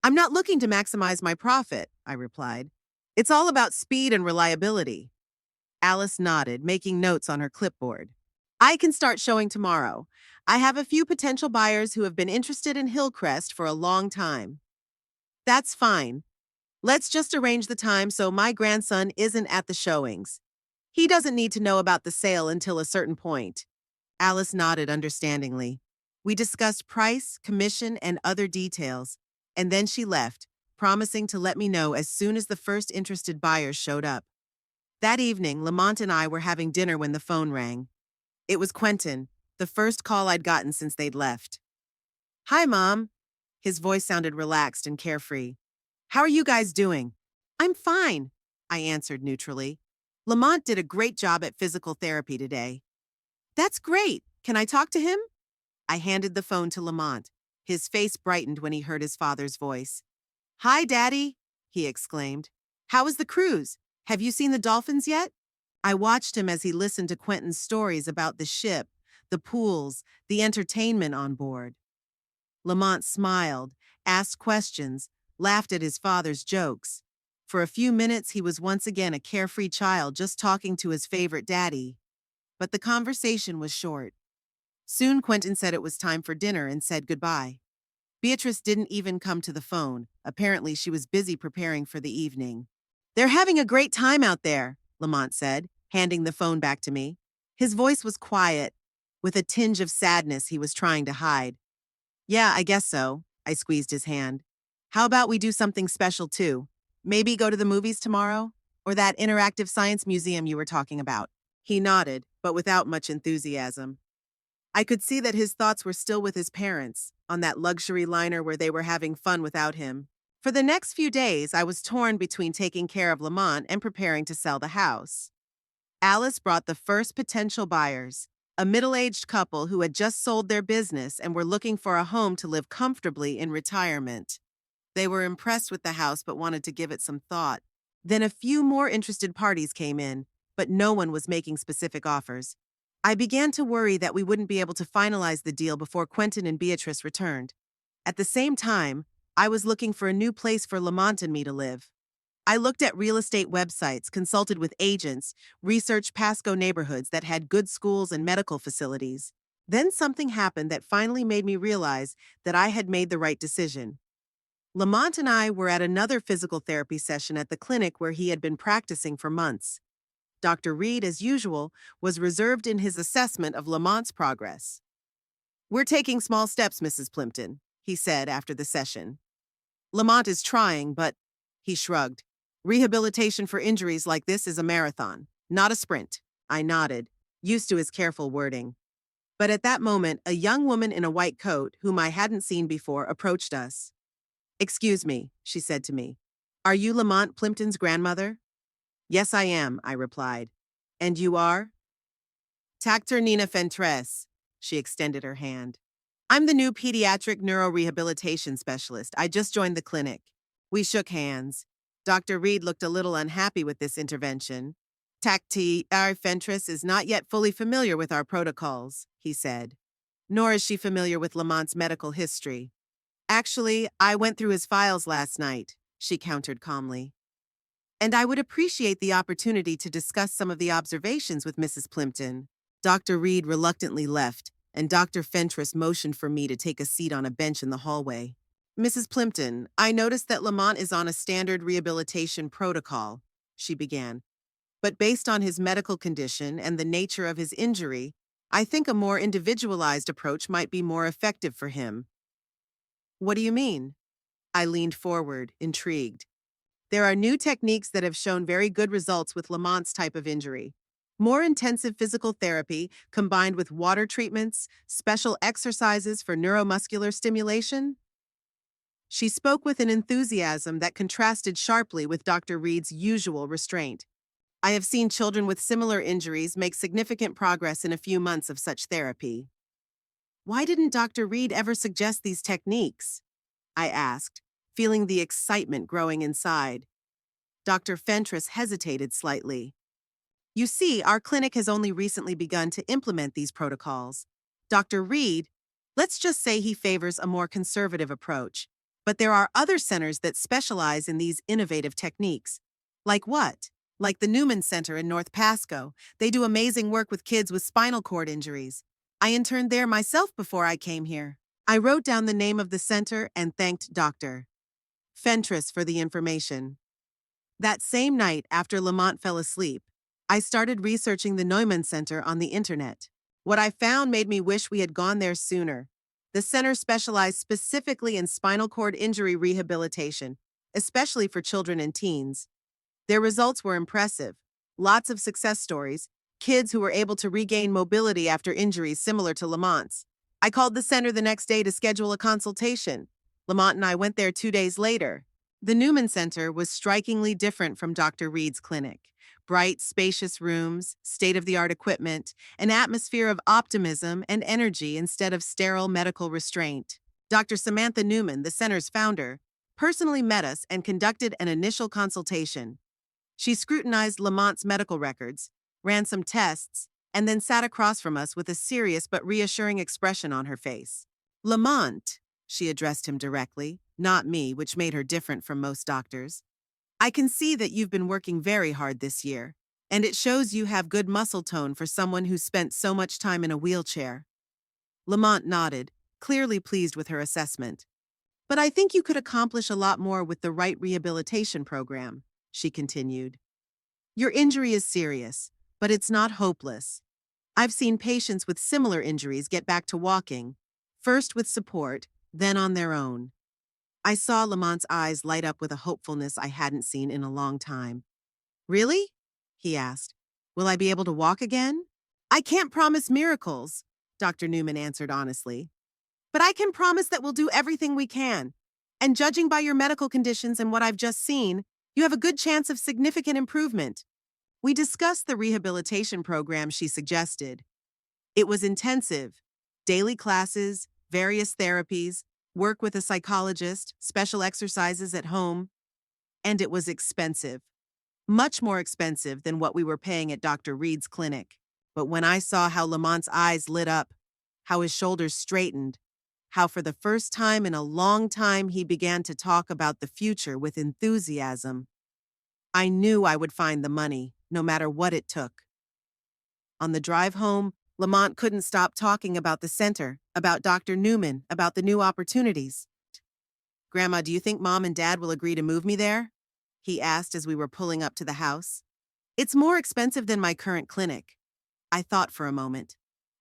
I'm not looking to maximize my profit, I replied. It's all about speed and reliability. Alice nodded, making notes on her clipboard. I can start showing tomorrow. I have a few potential buyers who have been interested in Hillcrest for a long time. That's fine. Let's just arrange the time so my grandson isn't at the showings. He doesn't need to know about the sale until a certain point. Alice nodded understandingly. We discussed price, commission, and other details, and then she left, promising to let me know as soon as the first interested buyers showed up. That evening, Lamont and I were having dinner when the phone rang. It was Quentin, the first call I'd gotten since they'd left. Hi, Mom. His voice sounded relaxed and carefree. How are you guys doing? I'm fine, I answered neutrally. Lamont did a great job at physical therapy today. That's great. Can I talk to him? I handed the phone to Lamont. His face brightened when he heard his father's voice. Hi, Daddy, he exclaimed. How was the cruise? Have you seen the dolphins yet? I watched him as he listened to Quentin's stories about the ship, the pools, the entertainment on board. Lamont smiled, asked questions, laughed at his father's jokes. For a few minutes, he was once again a carefree child just talking to his favorite daddy. But the conversation was short. Soon Quentin said it was time for dinner and said goodbye. Beatrice didn't even come to the phone. Apparently, she was busy preparing for the evening. "They're having a great time out there," Lamont said, handing the phone back to me. His voice was quiet, with a tinge of sadness he was trying to hide. "Yeah, I guess so." I squeezed his hand. "How about we do something special too? Maybe go to the movies tomorrow? Or that interactive science museum you were talking about?" He nodded, but without much enthusiasm. I could see that his thoughts were still with his parents, on that luxury liner where they were having fun without him. For the next few days, I was torn between taking care of Lamont and preparing to sell the house. Alice brought the first potential buyers, a middle-aged couple who had just sold their business and were looking for a home to live comfortably in retirement. They were impressed with the house but wanted to give it some thought. Then a few more interested parties came in, but no one was making specific offers. I began to worry that we wouldn't be able to finalize the deal before Quentin and Beatrice returned. At the same time, I was looking for a new place for Lamont and me to live. I looked at real estate websites, consulted with agents, researched Pasco neighborhoods that had good schools and medical facilities. Then something happened that finally made me realize that I had made the right decision. Lamont and I were at another physical therapy session at the clinic where he had been practicing for months. Dr. Reed, as usual, was reserved in his assessment of Lamont's progress. "We're taking small steps, Mrs. Plimpton," he said after the session. "Lamont is trying, but," he shrugged, "rehabilitation for injuries like this is a marathon, not a sprint." I nodded, used to his careful wording. But at that moment, a young woman in a white coat, whom I hadn't seen before, approached us. "Excuse me," she said to me. "Are you Lamont Plimpton's grandmother?" "Yes, I am," I replied. "And you are?" "Dr. Nina Fentress." She extended her hand. "I'm the new pediatric neurorehabilitation specialist. I just joined the clinic." We shook hands. Dr. Reed looked a little unhappy with this intervention. "Dr. Fentress is not yet fully familiar with our protocols," he said. "Nor is she familiar with Lamont's medical history." "Actually, I went through his files last night," she countered calmly. "And I would appreciate the opportunity to discuss some of the observations with Mrs. Plimpton." Dr. Reed reluctantly left, and Dr. Fentress motioned for me to take a seat on a bench in the hallway. "Mrs. Plimpton, I noticed that Lamont is on a standard rehabilitation protocol," she began. "But based on his medical condition and the nature of his injury, I think a more individualized approach might be more effective for him." "What do you mean?" I leaned forward, intrigued. "There are new techniques that have shown very good results with Lamont's type of injury. More intensive physical therapy combined with water treatments, special exercises for neuromuscular stimulation." She spoke with an enthusiasm that contrasted sharply with Dr. Reed's usual restraint. "I have seen children with similar injuries make significant progress in a few months of such therapy." "Why didn't Dr. Reed ever suggest these techniques?" I asked, feeling the excitement growing inside. Dr. Fentress hesitated slightly. "You see, our clinic has only recently begun to implement these protocols. Dr. Reed, let's just say he favors a more conservative approach. But there are other centers that specialize in these innovative techniques." "Like what?" "Like the Newman Center in North Pasco. They do amazing work with kids with spinal cord injuries. I interned there myself before I came here." I wrote down the name of the center and thanked Dr. Fentress for the information. That same night, after Lamont fell asleep, I started researching the Neumann Center on the internet. What I found made me wish we had gone there sooner. The center specialized specifically in spinal cord injury rehabilitation, especially for children and teens. Their results were impressive. Lots of success stories, kids who were able to regain mobility after injuries similar to Lamont's. I called the center the next day to schedule a consultation. Lamont and I went there 2 days later. The Newman Center was strikingly different from Dr. Reed's clinic. Bright, spacious rooms, state-of-the-art equipment, an atmosphere of optimism and energy instead of sterile medical restraint. Dr. Samantha Newman, the center's founder, personally met us and conducted an initial consultation. She scrutinized Lamont's medical records, ran some tests, and then sat across from us with a serious but reassuring expression on her face. "Lamont," she addressed him directly, not me, which made her different from most doctors. "I can see that you've been working very hard this year, and it shows you have good muscle tone for someone who spent so much time in a wheelchair. Lamont nodded, clearly pleased with her assessment. But I think you could accomplish a lot more with the right rehabilitation program, she continued. Your injury is serious, but it's not hopeless. I've seen patients with similar injuries get back to walking, first with support, then on their own. I saw Lamont's eyes light up with a hopefulness I hadn't seen in a long time. Really? He asked. Will I be able to walk again? I can't promise miracles, Dr. Newman answered honestly. But I can promise that we'll do everything we can. And judging by your medical conditions and what I've just seen, you have a good chance of significant improvement. We discussed the rehabilitation program she suggested. It was intensive. Daily classes, various therapies, work with a psychologist, special exercises at home. And it was expensive. Much more expensive than what we were paying at Dr. Reed's clinic. But when I saw how Lamont's eyes lit up, how his shoulders straightened, how for the first time in a long time he began to talk about the future with enthusiasm, I knew I would find the money, no matter what it took. On the drive home, Lamont couldn't stop talking about the center, about Dr. Newman, about the new opportunities. Grandma, do you think Mom and Dad will agree to move me there? He asked as we were pulling up to the house. It's more expensive than my current clinic. I thought for a moment.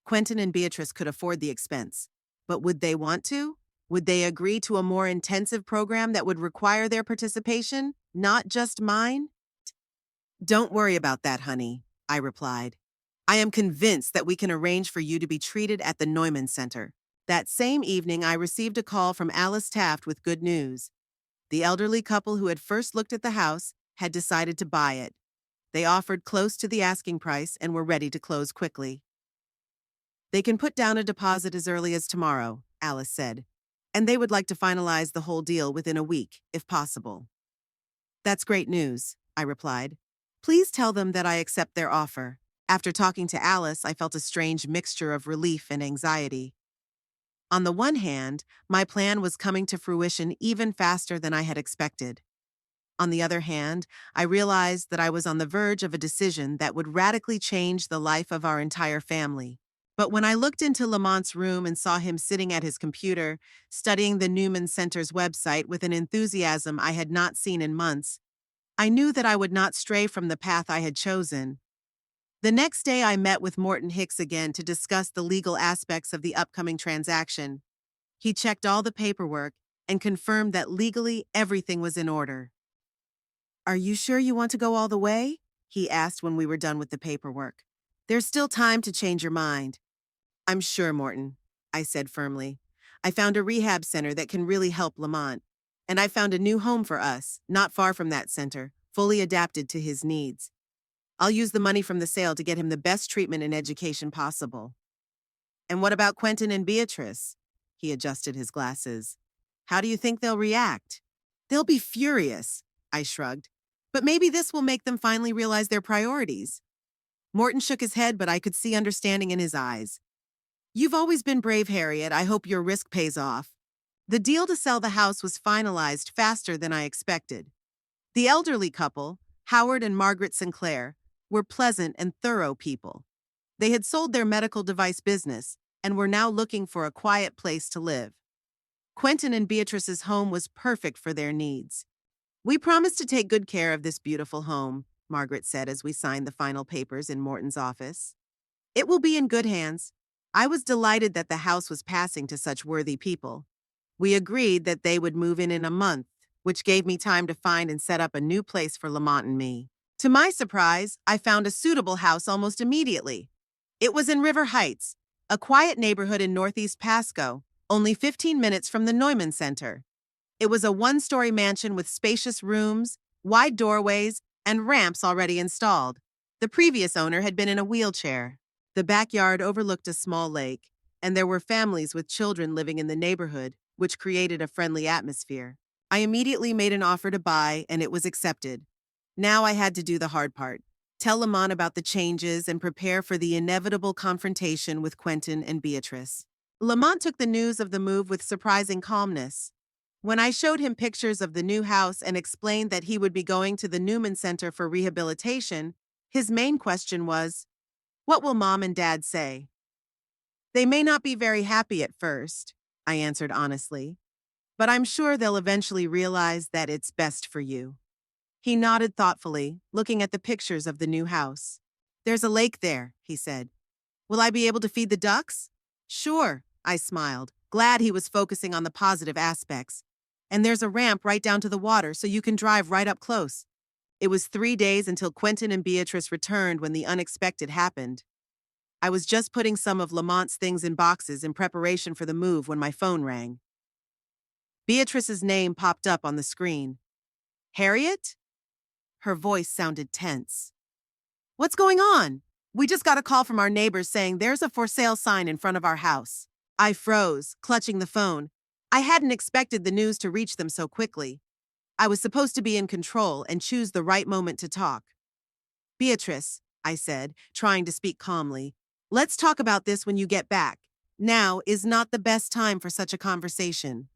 Quentin and Beatrice could afford the expense. But would they want to? Would they agree to a more intensive program that would require their participation, not just mine? Don't worry about that, honey, I replied. I am convinced that we can arrange for you to be treated at the Neumann Center. That same evening, I received a call from Alice Taft with good news. The elderly couple who had first looked at the house had decided to buy it. They offered close to the asking price and were ready to close quickly. They can put down a deposit as early as tomorrow, Alice said, and they would like to finalize the whole deal within a week, if possible. That's great news, I replied. Please tell them that I accept their offer. After talking to Alice, I felt a strange mixture of relief and anxiety. On the one hand, my plan was coming to fruition even faster than I had expected. On the other hand, I realized that I was on the verge of a decision that would radically change the life of our entire family. But when I looked into Lamont's room and saw him sitting at his computer, studying the Newman Center's website with an enthusiasm I had not seen in months, I knew that I would not stray from the path I had chosen. The next day, I met with Morton Hicks again to discuss the legal aspects of the upcoming transaction. He checked all the paperwork and confirmed that legally everything was in order. Are you sure you want to go all the way? He asked when we were done with the paperwork. There's still time to change your mind. I'm sure, Morton, I said firmly. I found a rehab center that can really help Lamont. And I found a new home for us, not far from that center, fully adapted to his needs. I'll use the money from the sale to get him the best treatment and education possible. And what about Quentin and Beatrice? He adjusted his glasses. How do you think they'll react? They'll be furious, I shrugged. But maybe this will make them finally realize their priorities. Morton shook his head, but I could see understanding in his eyes. You've always been brave, Harriet. I hope your risk pays off. The deal to sell the house was finalized faster than I expected. The elderly couple, Howard and Margaret Sinclair, were pleasant and thorough people. They had sold their medical device business and were now looking for a quiet place to live. Quentin and Beatrice's home was perfect for their needs. We promised to take good care of this beautiful home, Margaret said as we signed the final papers in Morton's office. It will be in good hands. I was delighted that the house was passing to such worthy people. We agreed that they would move in a month, which gave me time to find and set up a new place for Lamont and me. To my surprise, I found a suitable house almost immediately. It was in River Heights, a quiet neighborhood in Northeast Pasco, only 15 minutes from the Neumann Center. It was a one-story mansion with spacious rooms, wide doorways, and ramps already installed. The previous owner had been in a wheelchair. The backyard overlooked a small lake, and there were families with children living in the neighborhood, which created a friendly atmosphere. I immediately made an offer to buy, and it was accepted. Now I had to do the hard part. Tell Lamont about the changes and prepare for the inevitable confrontation with Quentin and Beatrice. Lamont took the news of the move with surprising calmness. When I showed him pictures of the new house and explained that he would be going to the Newman Center for rehabilitation, his main question was, what will Mom and Dad say? They may not be very happy at first, I answered honestly, but I'm sure they'll eventually realize that it's best for you. He nodded thoughtfully, looking at the pictures of the new house. There's a lake there, he said. Will I be able to feed the ducks? Sure, I smiled, glad he was focusing on the positive aspects. And there's a ramp right down to the water so you can drive right up close. It was 3 days until Quentin and Beatrice returned when the unexpected happened. I was just putting some of Lamont's things in boxes in preparation for the move when my phone rang. Beatrice's name popped up on the screen. Harriet? Her voice sounded tense. What's going on? We just got a call from our neighbors saying there's a for sale sign in front of our house. I froze, clutching the phone. I hadn't expected the news to reach them so quickly. I was supposed to be in control and choose the right moment to talk. Beatrice, I said, trying to speak calmly, let's talk about this when you get back. Now is not the best time for such a conversation.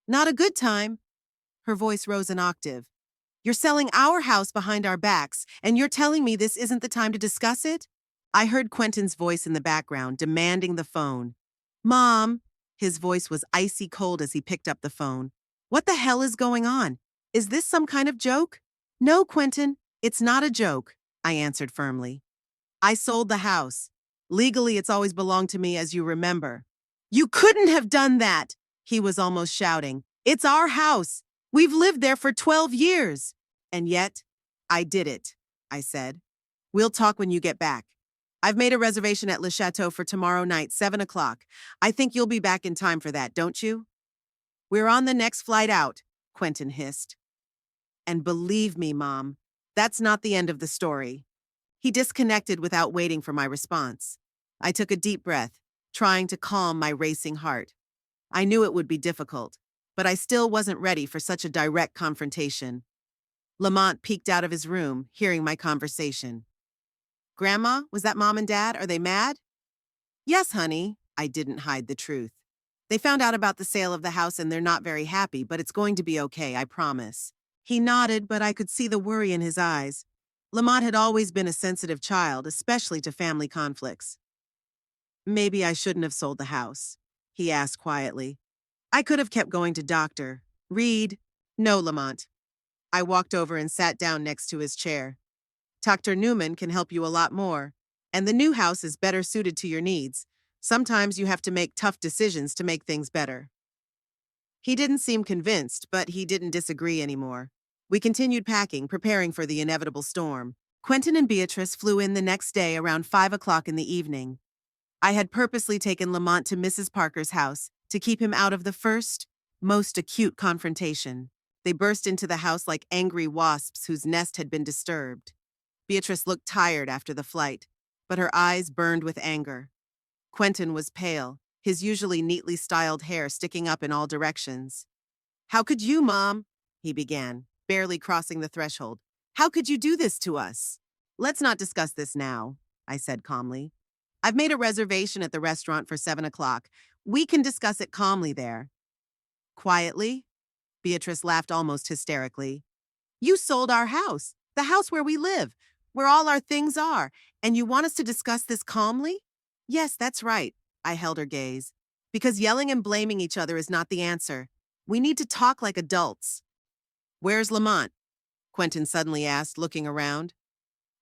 Not a good time. Her voice rose an octave. You're selling our house behind our backs, and you're telling me this isn't the time to discuss it? I heard Quentin's voice in the background, demanding the phone. Mom! His voice was icy cold as he picked up the phone. What the hell is going on? Is this some kind of joke? No, Quentin, it's not a joke, I answered firmly. I sold the house. Legally, it's always belonged to me, as you remember. You couldn't have done that, he was almost shouting. It's our house. We've lived there for 12 years. And yet, I did it, I said. We'll talk when you get back. I've made a reservation at Le Chateau for tomorrow night, 7 o'clock. I think you'll be back in time for that, don't you? We're on the next flight out, Quentin hissed. And believe me, Mom, that's not the end of the story. He disconnected without waiting for my response. I took a deep breath, trying to calm my racing heart. I knew it would be difficult, but I still wasn't ready for such a direct confrontation. Lamont peeked out of his room, hearing my conversation. Grandma, was that Mom and Dad? Are they mad? Yes, honey. I didn't hide the truth. They found out about the sale of the house and they're not very happy, but it's going to be okay, I promise. He nodded, but I could see the worry in his eyes. Lamont had always been a sensitive child, especially to family conflicts. Maybe I shouldn't have sold the house, he asked quietly. I could have kept going to Dr. Reed. No, Lamont. I walked over and sat down next to his chair. Dr. Newman can help you a lot more, and the new house is better suited to your needs. Sometimes you have to make tough decisions to make things better. He didn't seem convinced, but he didn't disagree anymore. We continued packing, preparing for the inevitable storm. Quentin and Beatrice flew in the next day around 5 o'clock in the evening. I had purposely taken Lamont to Mrs. Parker's house to keep him out of the first, most acute confrontation. They burst into the house like angry wasps whose nest had been disturbed. Beatrice looked tired after the flight, but her eyes burned with anger. Quentin was pale, his usually neatly styled hair sticking up in all directions. How could you, Mom? He began, barely crossing the threshold. How could you do this to us? Let's not discuss this now, I said calmly. I've made a reservation at the restaurant for 7 o'clock. We can discuss it calmly there. Quietly? Beatrice laughed almost hysterically. You sold our house, the house where we live, where all our things are, and you want us to discuss this calmly? Yes, that's right, I held her gaze. Because yelling and blaming each other is not the answer. We need to talk like adults. Where's Lamont? Quentin suddenly asked, looking around.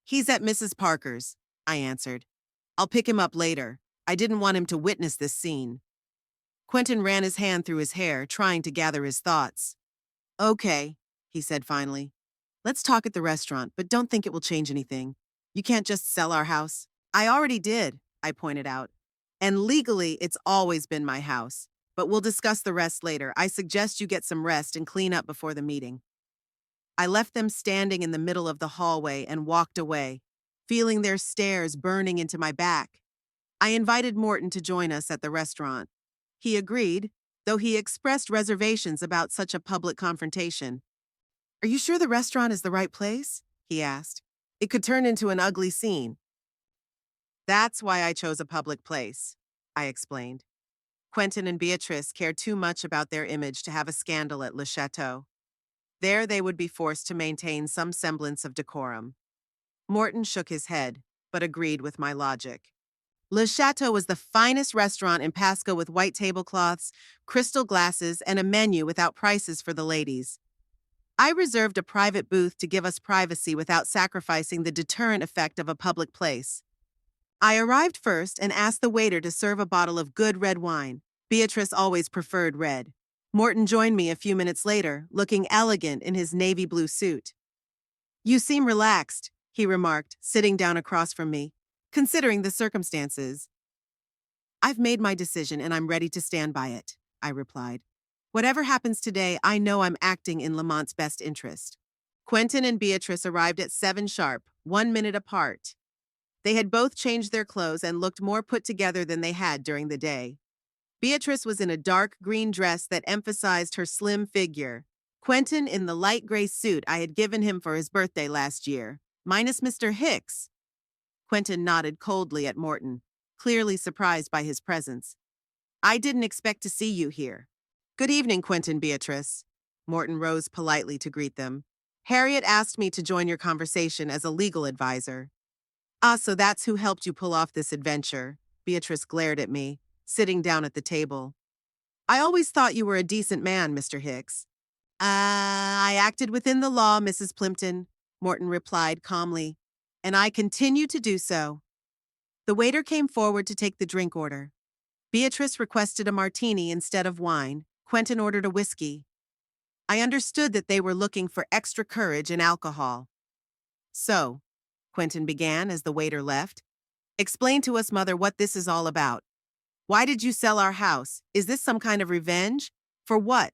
He's at Mrs. Parker's, I answered. I'll pick him up later. I didn't want him to witness this scene. Quentin ran his hand through his hair, trying to gather his thoughts. Okay, he said finally. Let's talk at the restaurant, but don't think it will change anything. You can't just sell our house. I already did, I pointed out. And legally, it's always been my house. But we'll discuss the rest later. I suggest you get some rest and clean up before the meeting. I left them standing in the middle of the hallway and walked away, feeling their stares burning into my back. I invited Morton to join us at the restaurant. He agreed, though he expressed reservations about such a public confrontation. Are you sure the restaurant is the right place? He asked. It could turn into an ugly scene. That's why I chose a public place, I explained. Quentin and Beatrice cared too much about their image to have a scandal at Le Chateau. There they would be forced to maintain some semblance of decorum. Morton shook his head, but agreed with my logic. Le Chateau was the finest restaurant in Pasco with white tablecloths, crystal glasses, and a menu without prices for the ladies. I reserved a private booth to give us privacy without sacrificing the deterrent effect of a public place. I arrived first and asked the waiter to serve a bottle of good red wine. Beatrice always preferred red. Morton joined me a few minutes later, looking elegant in his navy blue suit. "You seem relaxed," he remarked, sitting down across from me, "considering the circumstances." "I've made my decision and I'm ready to stand by it," I replied. "Whatever happens today, I know I'm acting in Lamont's best interest." Quentin and Beatrice arrived at 7 sharp, 1 minute apart. They had both changed their clothes and looked more put together than they had during the day. Beatrice was in a dark green dress that emphasized her slim figure. Quentin in the light gray suit I had given him for his birthday last year, minus Mr. Hicks. Quentin nodded coldly at Morton, clearly surprised by his presence. "I didn't expect to see you here." "Good evening, Quentin, Beatrice." Morton rose politely to greet them. "Harriet asked me to join your conversation as a legal advisor." "Ah, so that's who helped you pull off this adventure." Beatrice glared at me, sitting down at the table. "I always thought you were a decent man, Mr. Hicks." I acted within the law, Mrs. Plimpton," Morton replied calmly, "and I continue to do so." The waiter came forward to take the drink order. Beatrice requested a martini instead of wine. Quentin ordered a whiskey. I understood that they were looking for extra courage and alcohol. "So," Quentin began as the waiter left, "explain to us, Mother, what this is all about. Why did you sell our house? Is this some kind of revenge? For what?"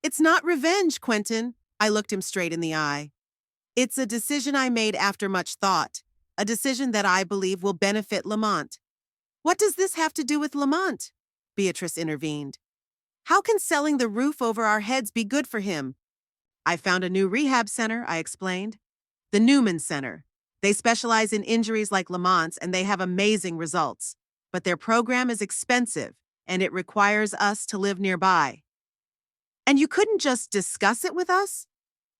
"It's not revenge, Quentin." I looked him straight in the eye. "It's a decision I made after much thought, a decision that I believe will benefit Lamont." "What does this have to do with Lamont?" Beatrice intervened. "How can selling the roof over our heads be good for him?" "I found a new rehab center," I explained. "The Newman Center. They specialize in injuries like Lamont's and they have amazing results. But their program is expensive and it requires us to live nearby." "And you couldn't just discuss it with us?"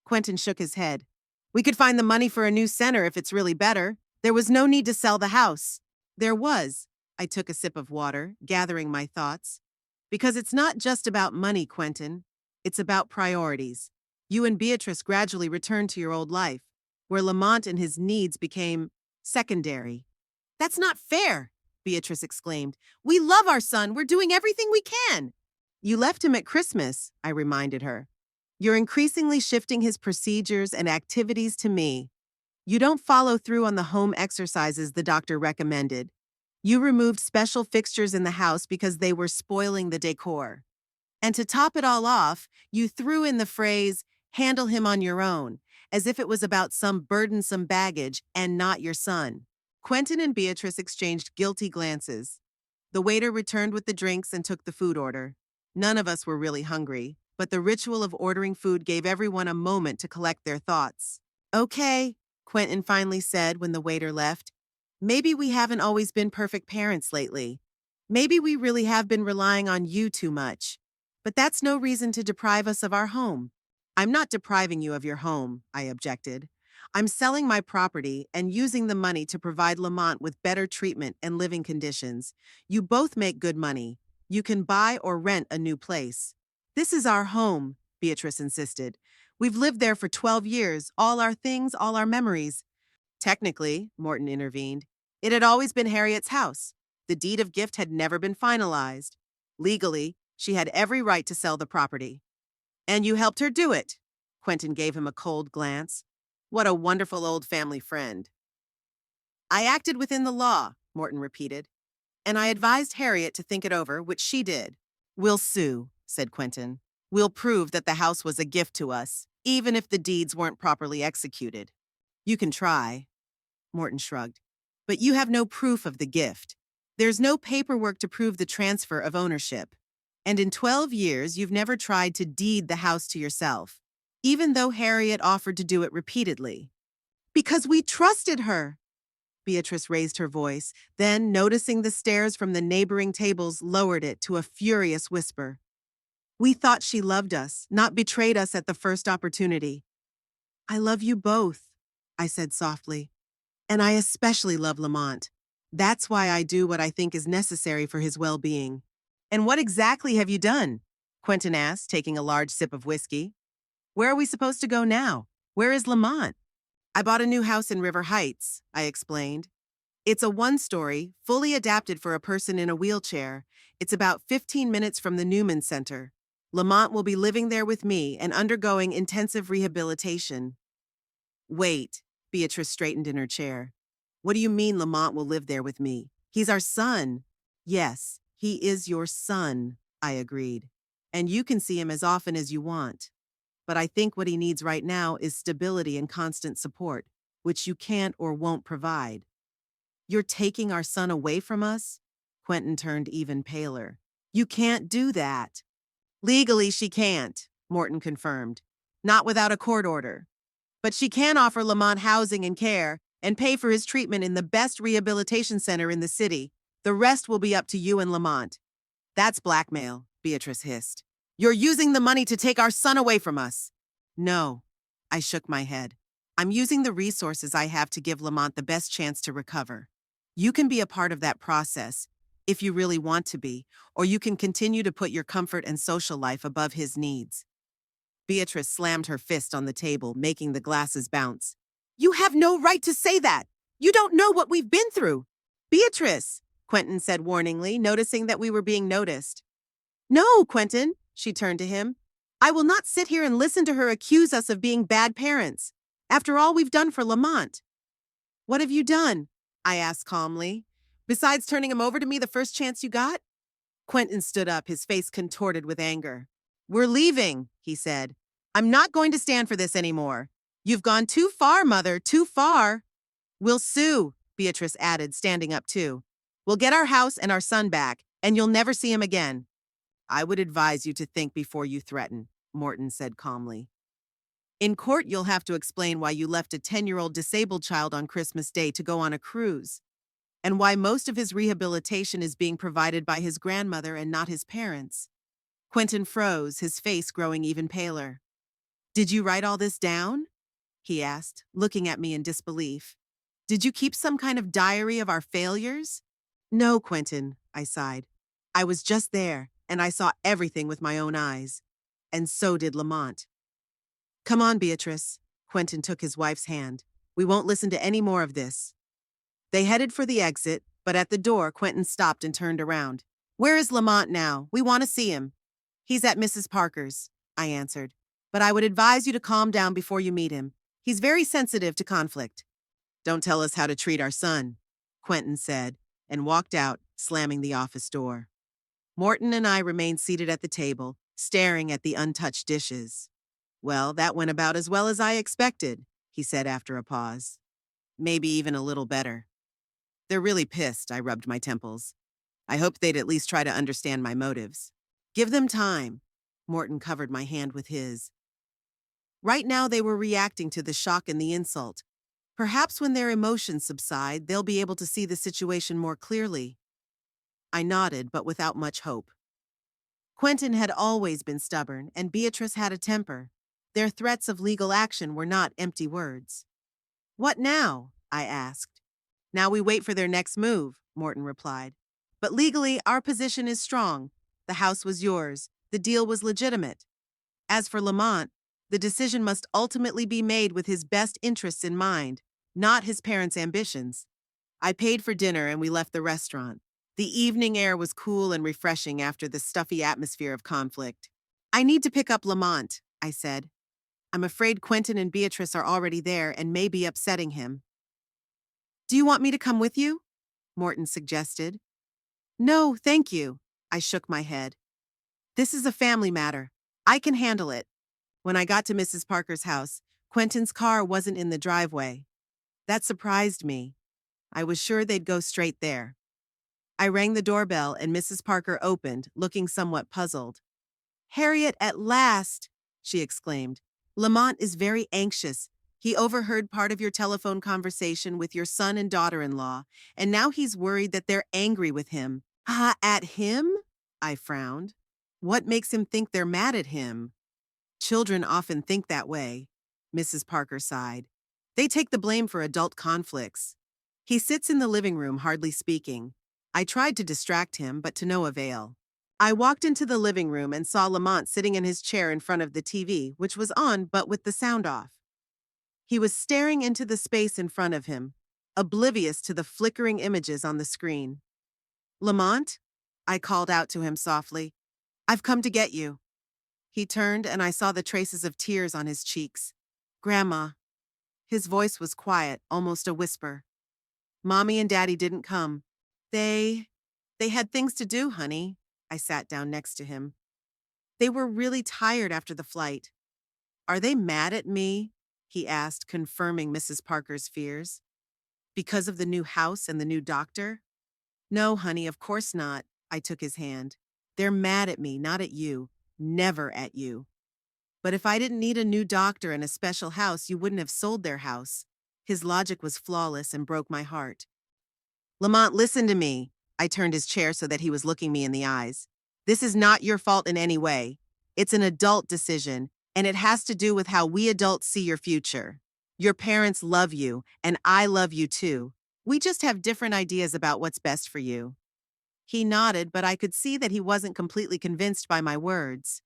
Quentin shook his head. "We could find the money for a new center if it's really better. There was no need to sell the house." "There was." I took a sip of water, gathering my thoughts. "Because it's not just about money, Quentin. It's about priorities. You and Beatrice gradually returned to your old life, where Lamont and his needs became secondary." "That's not fair," Beatrice exclaimed. "We love our son. We're doing everything we can." "You left him at Christmas," I reminded her. "You're increasingly shifting his procedures and activities to me. You don't follow through on the home exercises the doctor recommended. You removed special fixtures in the house because they were spoiling the decor. And to top it all off, you threw in the phrase, 'handle him on your own,' as if it was about some burdensome baggage and not your son." Quentin and Beatrice exchanged guilty glances. The waiter returned with the drinks and took the food order. None of us were really hungry, but the ritual of ordering food gave everyone a moment to collect their thoughts. "Okay," Quentin finally said when the waiter left. "Maybe we haven't always been perfect parents lately. Maybe we really have been relying on you too much. But that's no reason to deprive us of our home." "I'm not depriving you of your home," I objected. "I'm selling my property and using the money to provide Lamont with better treatment and living conditions. You both make good money. You can buy or rent a new place." "This is our home," Beatrice insisted. "We've lived there for 12 years, all our things, all our memories." "Technically," Morton intervened, "it had always been Harriet's house. The deed of gift had never been finalized. Legally, she had every right to sell the property." "And you helped her do it." Quentin gave him a cold glance. "What a wonderful old family friend." "I acted within the law," Morton repeated. "And I advised Harriet to think it over, which she did." "We'll sue," said Quentin. "We'll prove that the house was a gift to us, even if the deeds weren't properly executed." "You can try." Morton shrugged. "But you have no proof of the gift. There's no paperwork to prove the transfer of ownership. And in 12 years, you've never tried to deed the house to yourself, even though Harriet offered to do it repeatedly." "Because we trusted her." Beatrice raised her voice, then, noticing the stares from the neighboring tables, lowered it to a furious whisper. "We thought she loved us, not betrayed us at the first opportunity." "I love you both," I said softly. "And I especially love Lamont. That's why I do what I think is necessary for his well-being. And what exactly have you done? Quentin asked, taking a large sip of whiskey. Where are we supposed to go now? Where is Lamont? I bought a new house in River Heights, I explained. It's a one-story, fully adapted for a person in a wheelchair. It's about 15 minutes from the Newman Center. Lamont will be living there with me and undergoing intensive rehabilitation. Wait, Beatrice straightened in her chair. What do you mean Lamont will live there with me? He's our son. Yes, he is your son, I agreed. And you can see him as often as you want. But I think what he needs right now is stability and constant support, which you can't or won't provide. You're taking our son away from us? Quentin turned even paler. You can't do that. Legally, she can't, Morton confirmed. Not without a court order. But she can offer Lamont housing and care and pay for his treatment in the best rehabilitation center in the city. The rest will be up to you and Lamont. That's blackmail, Beatrice hissed. You're using the money to take our son away from us. No, I shook my head. I'm using the resources I have to give Lamont the best chance to recover. You can be a part of that process, if you really want to be, or you can continue to put your comfort and social life above his needs. Beatrice slammed her fist on the table, making the glasses bounce. You have no right to say that! You don't know what we've been through! Beatrice, Quentin said warningly, noticing that we were being noticed. No, Quentin, she turned to him. I will not sit here and listen to her accuse us of being bad parents. After all we've done for Lamont. What have you done? I asked calmly. Besides turning him over to me the first chance you got? Quentin stood up, his face contorted with anger. We're leaving, he said. I'm not going to stand for this anymore. You've gone too far, Mother, too far. We'll sue, Beatrice added, standing up too. We'll get our house and our son back, and you'll never see him again. I would advise you to think before you threaten, Morton said calmly. In court, you'll have to explain why you left a 10-year-old disabled child on Christmas Day to go on a cruise, and why most of his rehabilitation is being provided by his grandmother and not his parents. Quentin froze, his face growing even paler. Did you write all this down? He asked, looking at me in disbelief. Did you keep some kind of diary of our failures? No, Quentin, I sighed. I was just there, and I saw everything with my own eyes. And so did Lamont. Come on, Beatrice. Quentin took his wife's hand. We won't listen to any more of this. They headed for the exit, but at the door, Quentin stopped and turned around. Where is Lamont now? We want to see him. He's at Mrs. Parker's, I answered. But I would advise you to calm down before you meet him. He's very sensitive to conflict. Don't tell us how to treat our son, Quentin said, and walked out, slamming the office door. Morton and I remained seated at the table, staring at the untouched dishes. Well, that went about as well as I expected, he said after a pause. Maybe even a little better. They're really pissed, I rubbed my temples. I hoped they'd at least try to understand my motives. Give them time. Morton covered my hand with his. Right now they were reacting to the shock and the insult. Perhaps when their emotions subside, they'll be able to see the situation more clearly. I nodded, but without much hope. Quentin had always been stubborn, and Beatrice had a temper. Their threats of legal action were not empty words. What now? I asked. Now we wait for their next move, Morton replied. But legally, our position is strong. The house was yours. The deal was legitimate. As for Lamont, the decision must ultimately be made with his best interests in mind, not his parents' ambitions. I paid for dinner and we left the restaurant. The evening air was cool and refreshing after the stuffy atmosphere of conflict. I need to pick up Lamont, I said. I'm afraid Quentin and Beatrice are already there and may be upsetting him. Do you want me to come with you? Morton suggested. No, thank you. I shook my head. This is a family matter. I can handle it. When I got to Mrs. Parker's house, Quentin's car wasn't in the driveway. That surprised me. I was sure they'd go straight there. I rang the doorbell and Mrs. Parker opened, looking somewhat puzzled. Harriet, at last, she exclaimed. Lamont is very anxious. He overheard part of your telephone conversation with your son and daughter-in-law, and now he's worried that they're angry with him. Ah, at him? I frowned. What makes him think they're mad at him? Children often think that way, Mrs. Parker sighed. They take the blame for adult conflicts. He sits in the living room, hardly speaking. I tried to distract him, but to no avail. I walked into the living room and saw Lamont sitting in his chair in front of the TV, which was on but with the sound off. He was staring into the space in front of him, oblivious to the flickering images on the screen. "Lamont?" I called out to him softly. "I've come to get you." He turned and I saw the traces of tears on his cheeks. "Grandma." His voice was quiet, almost a whisper. "Mommy and Daddy didn't come. They had things to do, honey." I sat down next to him. "They were really tired after the flight." "Are they mad at me?" he asked, confirming Mrs. Parker's fears. "Because of the new house and the new doctor?" "No, honey, of course not." I took his hand. "They're mad at me, not at you. Never at you. But if I didn't need a new doctor and a special house, you wouldn't have sold their house." His logic was flawless and broke my heart. "Lamont, listen to me." I turned his chair so that he was looking me in the eyes. "This is not your fault in any way. It's an adult decision, and it has to do with how we adults see your future. Your parents love you, and I love you too. We just have different ideas about what's best for you." He nodded, but I could see that he wasn't completely convinced by my words.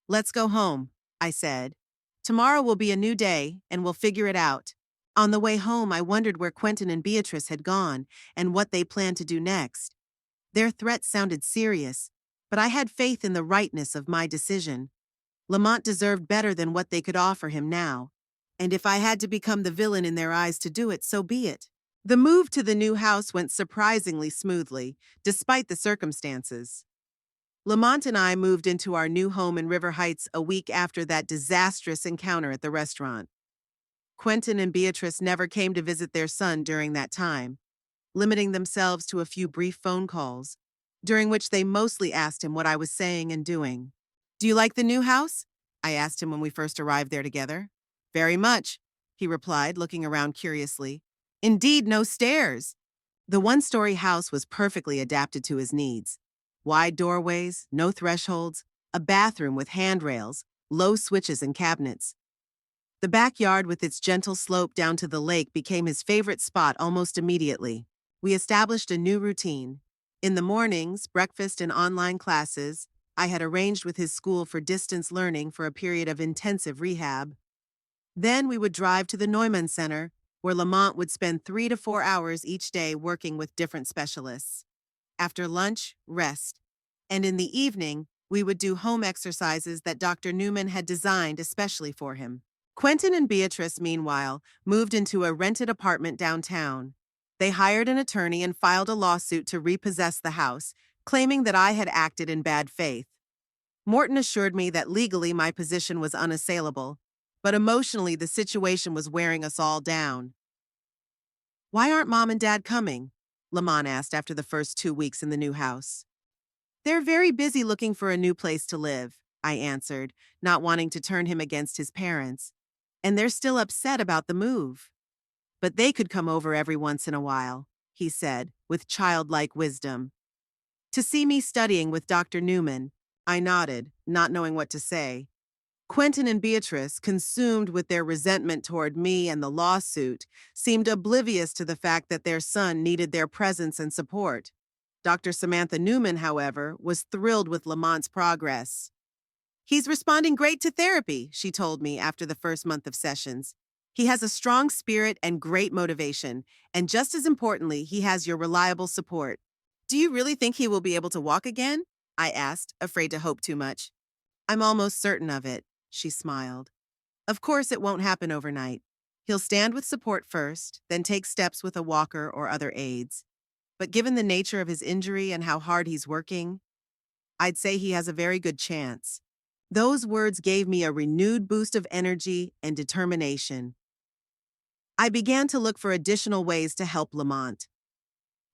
"Let's go home," I said. "Tomorrow will be a new day, and we'll figure it out." On the way home, I wondered where Quentin and Beatrice had gone and what they planned to do next. Their threats sounded serious, but I had faith in the rightness of my decision. Lamont deserved better than what they could offer him now, and if I had to become the villain in their eyes to do it, so be it. The move to the new house went surprisingly smoothly, despite the circumstances. Lamont and I moved into our new home in River Heights a week after that disastrous encounter at the restaurant. Quentin and Beatrice never came to visit their son during that time, limiting themselves to a few brief phone calls, during which they mostly asked him what I was saying and doing. "Do you like the new house?" I asked him when we first arrived there together. "Very much," he replied, looking around curiously. "Indeed, no stairs." The one-story house was perfectly adapted to his needs. Wide doorways, no thresholds, a bathroom with handrails, low switches and cabinets. The backyard with its gentle slope down to the lake became his favorite spot almost immediately. We established a new routine. In the mornings, breakfast and online classes, I had arranged with his school for distance learning for a period of intensive rehab. Then we would drive to the Neumann Center, where Lamont would spend 3 to 4 hours each day working with different specialists. After lunch, rest. And in the evening, we would do home exercises that Dr. Newman had designed especially for him. Quentin and Beatrice, meanwhile, moved into a rented apartment downtown. They hired an attorney and filed a lawsuit to repossess the house, claiming that I had acted in bad faith. Morton assured me that legally my position was unassailable, but emotionally the situation was wearing us all down. "Why aren't Mom and Dad coming?" Lamont asked after the first 2 weeks in the new house. "They're very busy looking for a new place to live," I answered, not wanting to turn him against his parents. "And they're still upset about the move." "But they could come over every once in a while," he said, with childlike wisdom. "To see me studying with Dr. Newman," I nodded, not knowing what to say. Quentin and Beatrice, consumed with their resentment toward me and the lawsuit, seemed oblivious to the fact that their son needed their presence and support. Dr. Samantha Newman, however, was thrilled with Lamont's progress. "He's responding great to therapy," she told me after the first month of sessions. "He has a strong spirit and great motivation, and just as importantly, he has your reliable support." "Do you really think he will be able to walk again?" I asked, afraid to hope too much. "I'm almost certain of it," she smiled. "Of course, it won't happen overnight. He'll stand with support first, then take steps with a walker or other aids. But given the nature of his injury and how hard he's working, I'd say he has a very good chance." Those words gave me a renewed boost of energy and determination. I began to look for additional ways to help Lamont.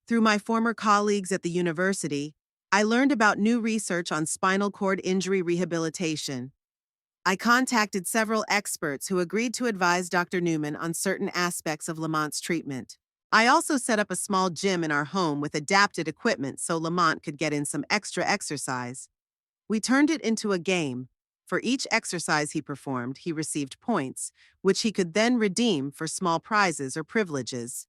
Through my former colleagues at the university, I learned about new research on spinal cord injury rehabilitation. I contacted several experts who agreed to advise Dr. Newman on certain aspects of Lamont's treatment. I also set up a small gym in our home with adapted equipment so Lamont could get in some extra exercise. We turned it into a game. For each exercise he performed, he received points, which he could then redeem for small prizes or privileges.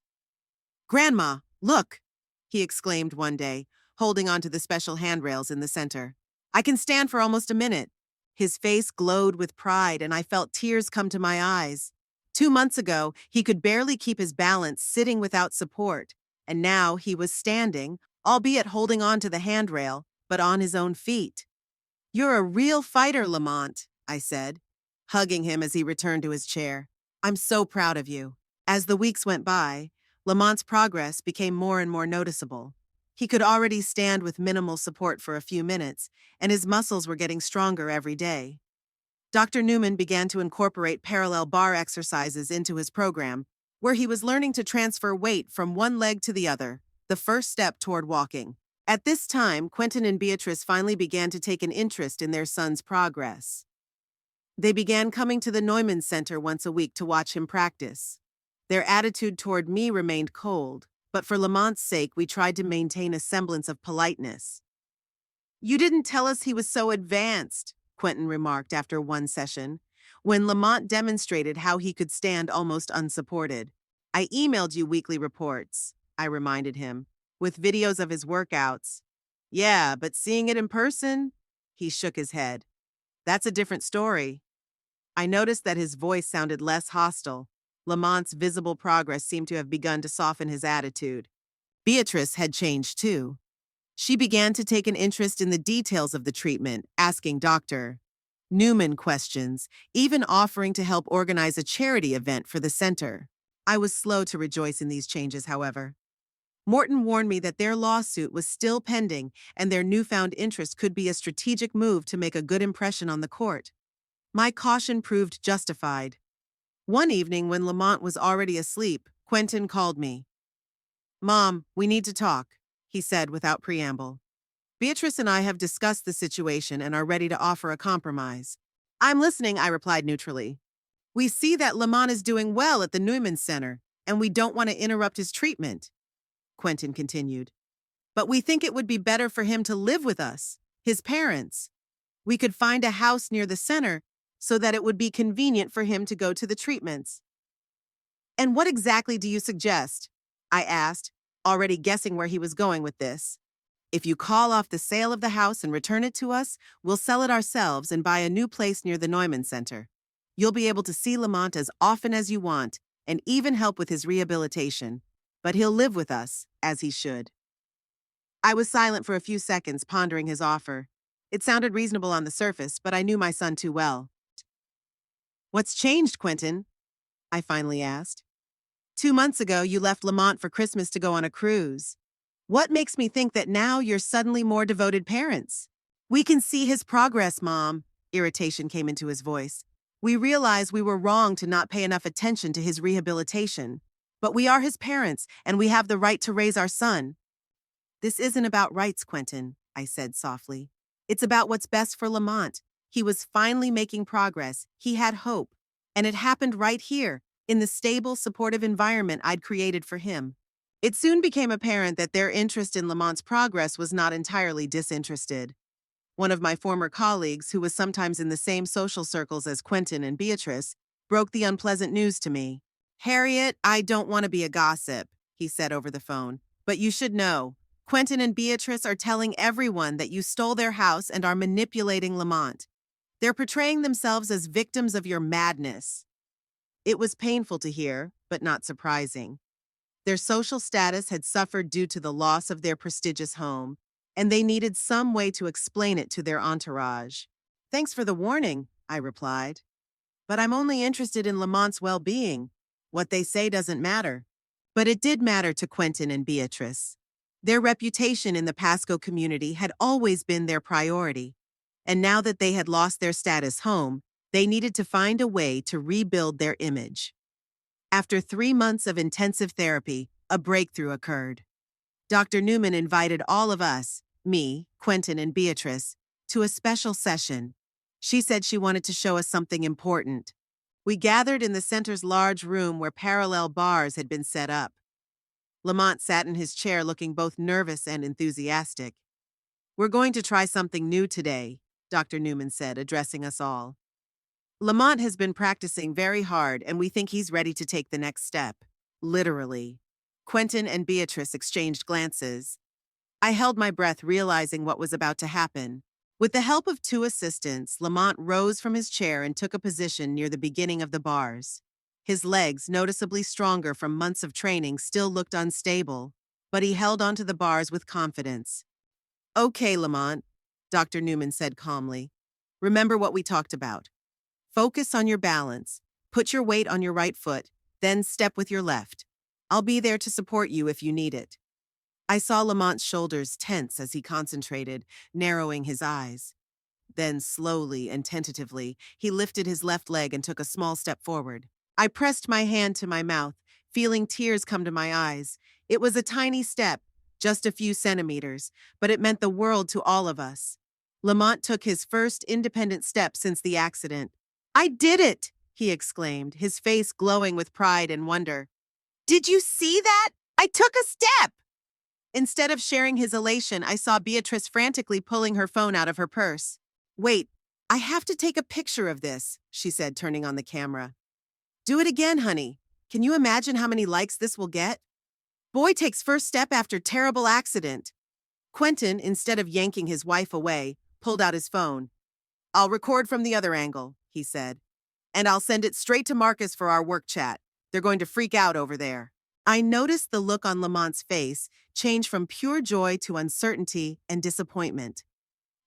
Grandma, look, he exclaimed one day, holding onto the special handrails in the center. I can stand for almost a minute. His face glowed with pride, and I felt tears come to my eyes. 2 months ago, he could barely keep his balance sitting without support, and now he was standing, albeit holding on to the handrail, but on his own feet. You're a real fighter, Lamont, I said, hugging him as he returned to his chair. I'm so proud of you. As the weeks went by, Lamont's progress became more and more noticeable. He could already stand with minimal support for a few minutes, and his muscles were getting stronger every day. Dr. Newman began to incorporate parallel bar exercises into his program, where he was learning to transfer weight from one leg to the other, the first step toward walking. At this time, Quentin and Beatrice finally began to take an interest in their son's progress. They began coming to the Neumann Center once a week to watch him practice. Their attitude toward me remained cold, but for Lamont's sake, we tried to maintain a semblance of politeness. You didn't tell us he was so advanced, Quentin remarked after one session, when Lamont demonstrated how he could stand almost unsupported. I emailed you weekly reports, I reminded him, with videos of his workouts. Yeah, but seeing it in person? He shook his head. That's a different story. I noticed that his voice sounded less hostile. Lamont's visible progress seemed to have begun to soften his attitude. Beatrice had changed too. She began to take an interest in the details of the treatment, asking Dr. Newman questions, even offering to help organize a charity event for the center. I was slow to rejoice in these changes, however. Morton warned me that their lawsuit was still pending, and their newfound interest could be a strategic move to make a good impression on the court. My caution proved justified. One evening, when Lamont was already asleep, Quentin called me. Mom, we need to talk, he said without preamble. Beatrice and I have discussed the situation and are ready to offer a compromise. I'm listening, I replied neutrally. We see that Lamont is doing well at the Neumann Center, and we don't want to interrupt his treatment, Quentin continued. But we think it would be better for him to live with us, his parents. We could find a house near the center so that it would be convenient for him to go to the treatments. And what exactly do you suggest? I asked, already guessing where he was going with this. If you call off the sale of the house and return it to us, we'll sell it ourselves and buy a new place near the Neumann Center. You'll be able to see Lamont as often as you want and even help with his rehabilitation. But he'll live with us, as he should. I was silent for a few seconds, pondering his offer. It sounded reasonable on the surface, but I knew my son too well. What's changed, Quentin? I finally asked. 2 months ago, you left Lamont for Christmas to go on a cruise. What makes me think that now you're suddenly more devoted parents? We can see his progress, Mom. Irritation came into his voice. We realize we were wrong to not pay enough attention to his rehabilitation. But we are his parents, and we have the right to raise our son. This isn't about rights, Quentin, I said softly. It's about what's best for Lamont. He was finally making progress. He had hope. And it happened right here, in the stable, supportive environment I'd created for him. It soon became apparent that their interest in Lamont's progress was not entirely disinterested. One of my former colleagues, who was sometimes in the same social circles as Quentin and Beatrice, broke the unpleasant news to me. Harriet, I don't want to be a gossip, he said over the phone, but you should know. Quentin and Beatrice are telling everyone that you stole their house and are manipulating Lamont. They're portraying themselves as victims of your madness. It was painful to hear, but not surprising. Their social status had suffered due to the loss of their prestigious home, and they needed some way to explain it to their entourage. Thanks for the warning, I replied. But I'm only interested in Lamont's well-being. What they say doesn't matter. But it did matter to Quentin and Beatrice. Their reputation in the Pasco community had always been their priority. And now that they had lost their status home, they needed to find a way to rebuild their image. After 3 months of intensive therapy, a breakthrough occurred. Dr. Newman invited all of us, me, Quentin, and Beatrice, to a special session. She said she wanted to show us something important. We gathered in the center's large room where parallel bars had been set up. Lamont sat in his chair looking both nervous and enthusiastic. We're going to try something new today, Dr. Newman said, addressing us all. Lamont has been practicing very hard, and we think he's ready to take the next step. Literally. Quentin and Beatrice exchanged glances. I held my breath, realizing what was about to happen. With the help of two assistants, Lamont rose from his chair and took a position near the beginning of the bars. His legs, noticeably stronger from months of training, still looked unstable, but he held onto the bars with confidence. "Okay, Lamont," Dr. Newman said calmly. "Remember what we talked about. Focus on your balance. Put your weight on your right foot, then step with your left. I'll be there to support you if you need it." I saw Lamont's shoulders tense as he concentrated, narrowing his eyes. Then, slowly and tentatively, he lifted his left leg and took a small step forward. I pressed my hand to my mouth, feeling tears come to my eyes. It was a tiny step, just a few centimeters, but it meant the world to all of us. Lamont took his first independent step since the accident. "I did it!" he exclaimed, his face glowing with pride and wonder. "Did you see that? I took a step!" Instead of sharing his elation, I saw Beatrice frantically pulling her phone out of her purse. "Wait, I have to take a picture of this," she said, turning on the camera. "Do it again, honey. Can you imagine how many likes this will get? Boy takes first step after terrible accident." Quentin, instead of yanking his wife away, pulled out his phone. "I'll record from the other angle," he said. "And I'll send it straight to Marcus for our work chat. They're going to freak out over there." I noticed the look on Lamont's face change from pure joy to uncertainty and disappointment.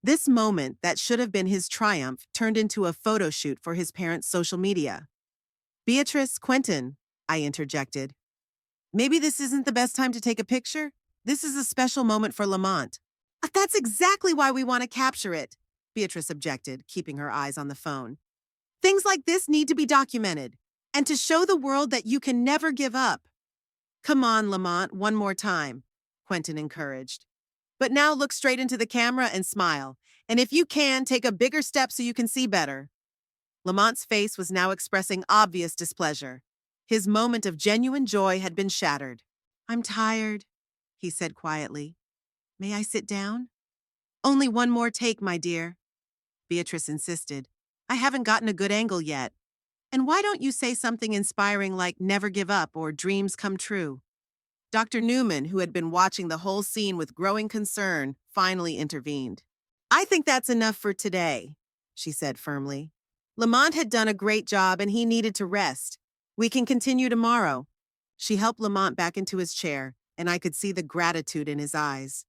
This moment that should have been his triumph turned into a photo shoot for his parents' social media. "Beatrice, Quentin," I interjected. "Maybe this isn't the best time to take a picture? This is a special moment for Lamont." "That's exactly why we want to capture it," Beatrice objected, keeping her eyes on the phone. "Things like this need to be documented, and to show the world that you can never give up." "Come on, Lamont, one more time," Quentin encouraged. "But now look straight into the camera and smile. And if you can, take a bigger step so you can see better." Lamont's face was now expressing obvious displeasure. His moment of genuine joy had been shattered. "I'm tired," he said quietly. "May I sit down?" "Only one more take, my dear," Beatrice insisted. "I haven't gotten a good angle yet. And why don't you say something inspiring like 'never give up' or 'dreams come true'?" Dr. Newman, who had been watching the whole scene with growing concern, finally intervened. "I think that's enough for today," she said firmly. "Lamont had done a great job and he needed to rest. We can continue tomorrow." She helped Lamont back into his chair, and I could see the gratitude in his eyes.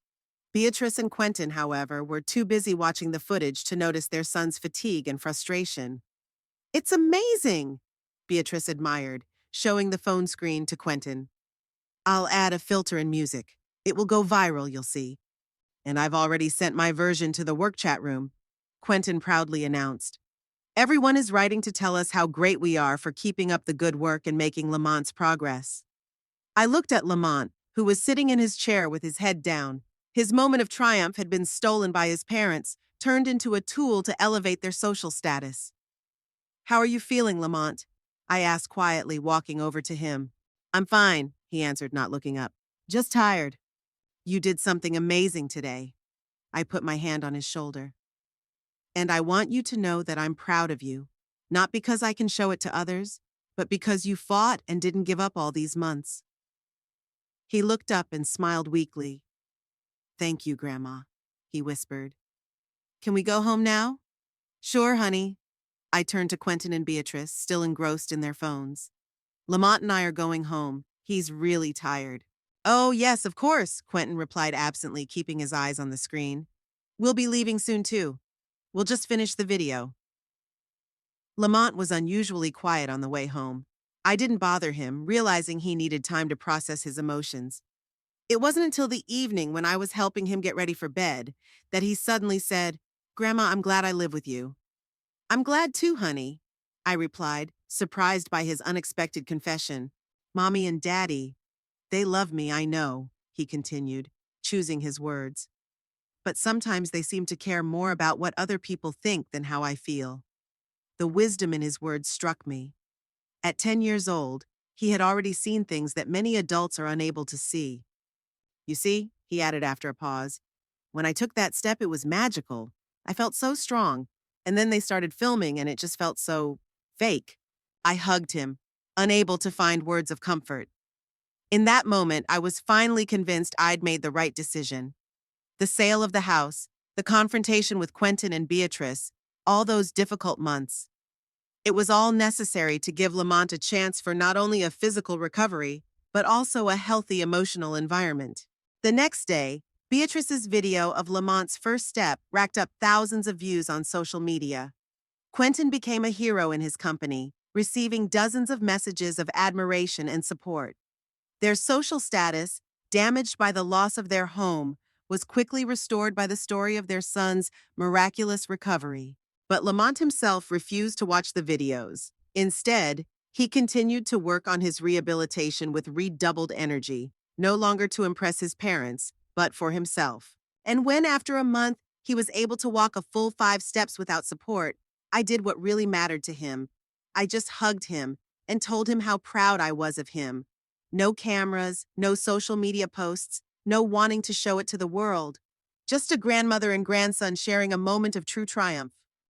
Beatrice and Quentin, however, were too busy watching the footage to notice their son's fatigue and frustration. "It's amazing," Beatrice admired, showing the phone screen to Quentin. "I'll add a filter and music. It will go viral, you'll see. And I've already sent my version to the work chat room," Quentin proudly announced. "Everyone is writing to tell us how great we are for keeping up the good work and making Lamont's progress." I looked at Lamont, who was sitting in his chair with his head down. His moment of triumph had been stolen by his parents, turned into a tool to elevate their social status. "How are you feeling, Lamont?" I asked quietly, walking over to him. "I'm fine," he answered, not looking up. "Just tired." "You did something amazing today." I put my hand on his shoulder. "And I want you to know that I'm proud of you, not because I can show it to others, but because you fought and didn't give up all these months." He looked up and smiled weakly. "Thank you, Grandma," he whispered. "Can we go home now?" "Sure, honey." I turned to Quentin and Beatrice, still engrossed in their phones. "Lamont and I are going home. He's really tired." "Oh, yes, of course," Quentin replied absently, keeping his eyes on the screen. "We'll be leaving soon, too. We'll just finish the video." Lamont was unusually quiet on the way home. I didn't bother him, realizing he needed time to process his emotions. It wasn't until the evening, when I was helping him get ready for bed, that he suddenly said, "Grandma, I'm glad I live with you." "I'm glad too, honey," I replied, surprised by his unexpected confession. "Mommy and Daddy, they love me, I know," he continued, choosing his words. "But sometimes they seem to care more about what other people think than how I feel." The wisdom in his words struck me. At 10 years old, he had already seen things that many adults are unable to see. "You see," he added after a pause, "when I took that step, it was magical. I felt so strong. And then they started filming and it just felt so fake." I hugged him, unable to find words of comfort. In that moment, I was finally convinced I'd made the right decision. The sale of the house, the confrontation with Quentin and Beatrice, all those difficult months. It was all necessary to give Lamont a chance for not only a physical recovery, but also a healthy emotional environment. The next day, Beatrice's video of Lamont's first step racked up thousands of views on social media. Quentin became a hero in his company, receiving dozens of messages of admiration and support. Their social status, damaged by the loss of their home, was quickly restored by the story of their son's miraculous recovery. But Lamont himself refused to watch the videos. Instead, he continued to work on his rehabilitation with redoubled energy, no longer to impress his parents, but for himself. And when, after a month, he was able to walk a full 5 steps without support, I did what really mattered to him. I just hugged him and told him how proud I was of him. No cameras, no social media posts, no wanting to show it to the world. Just a grandmother and grandson sharing a moment of true triumph.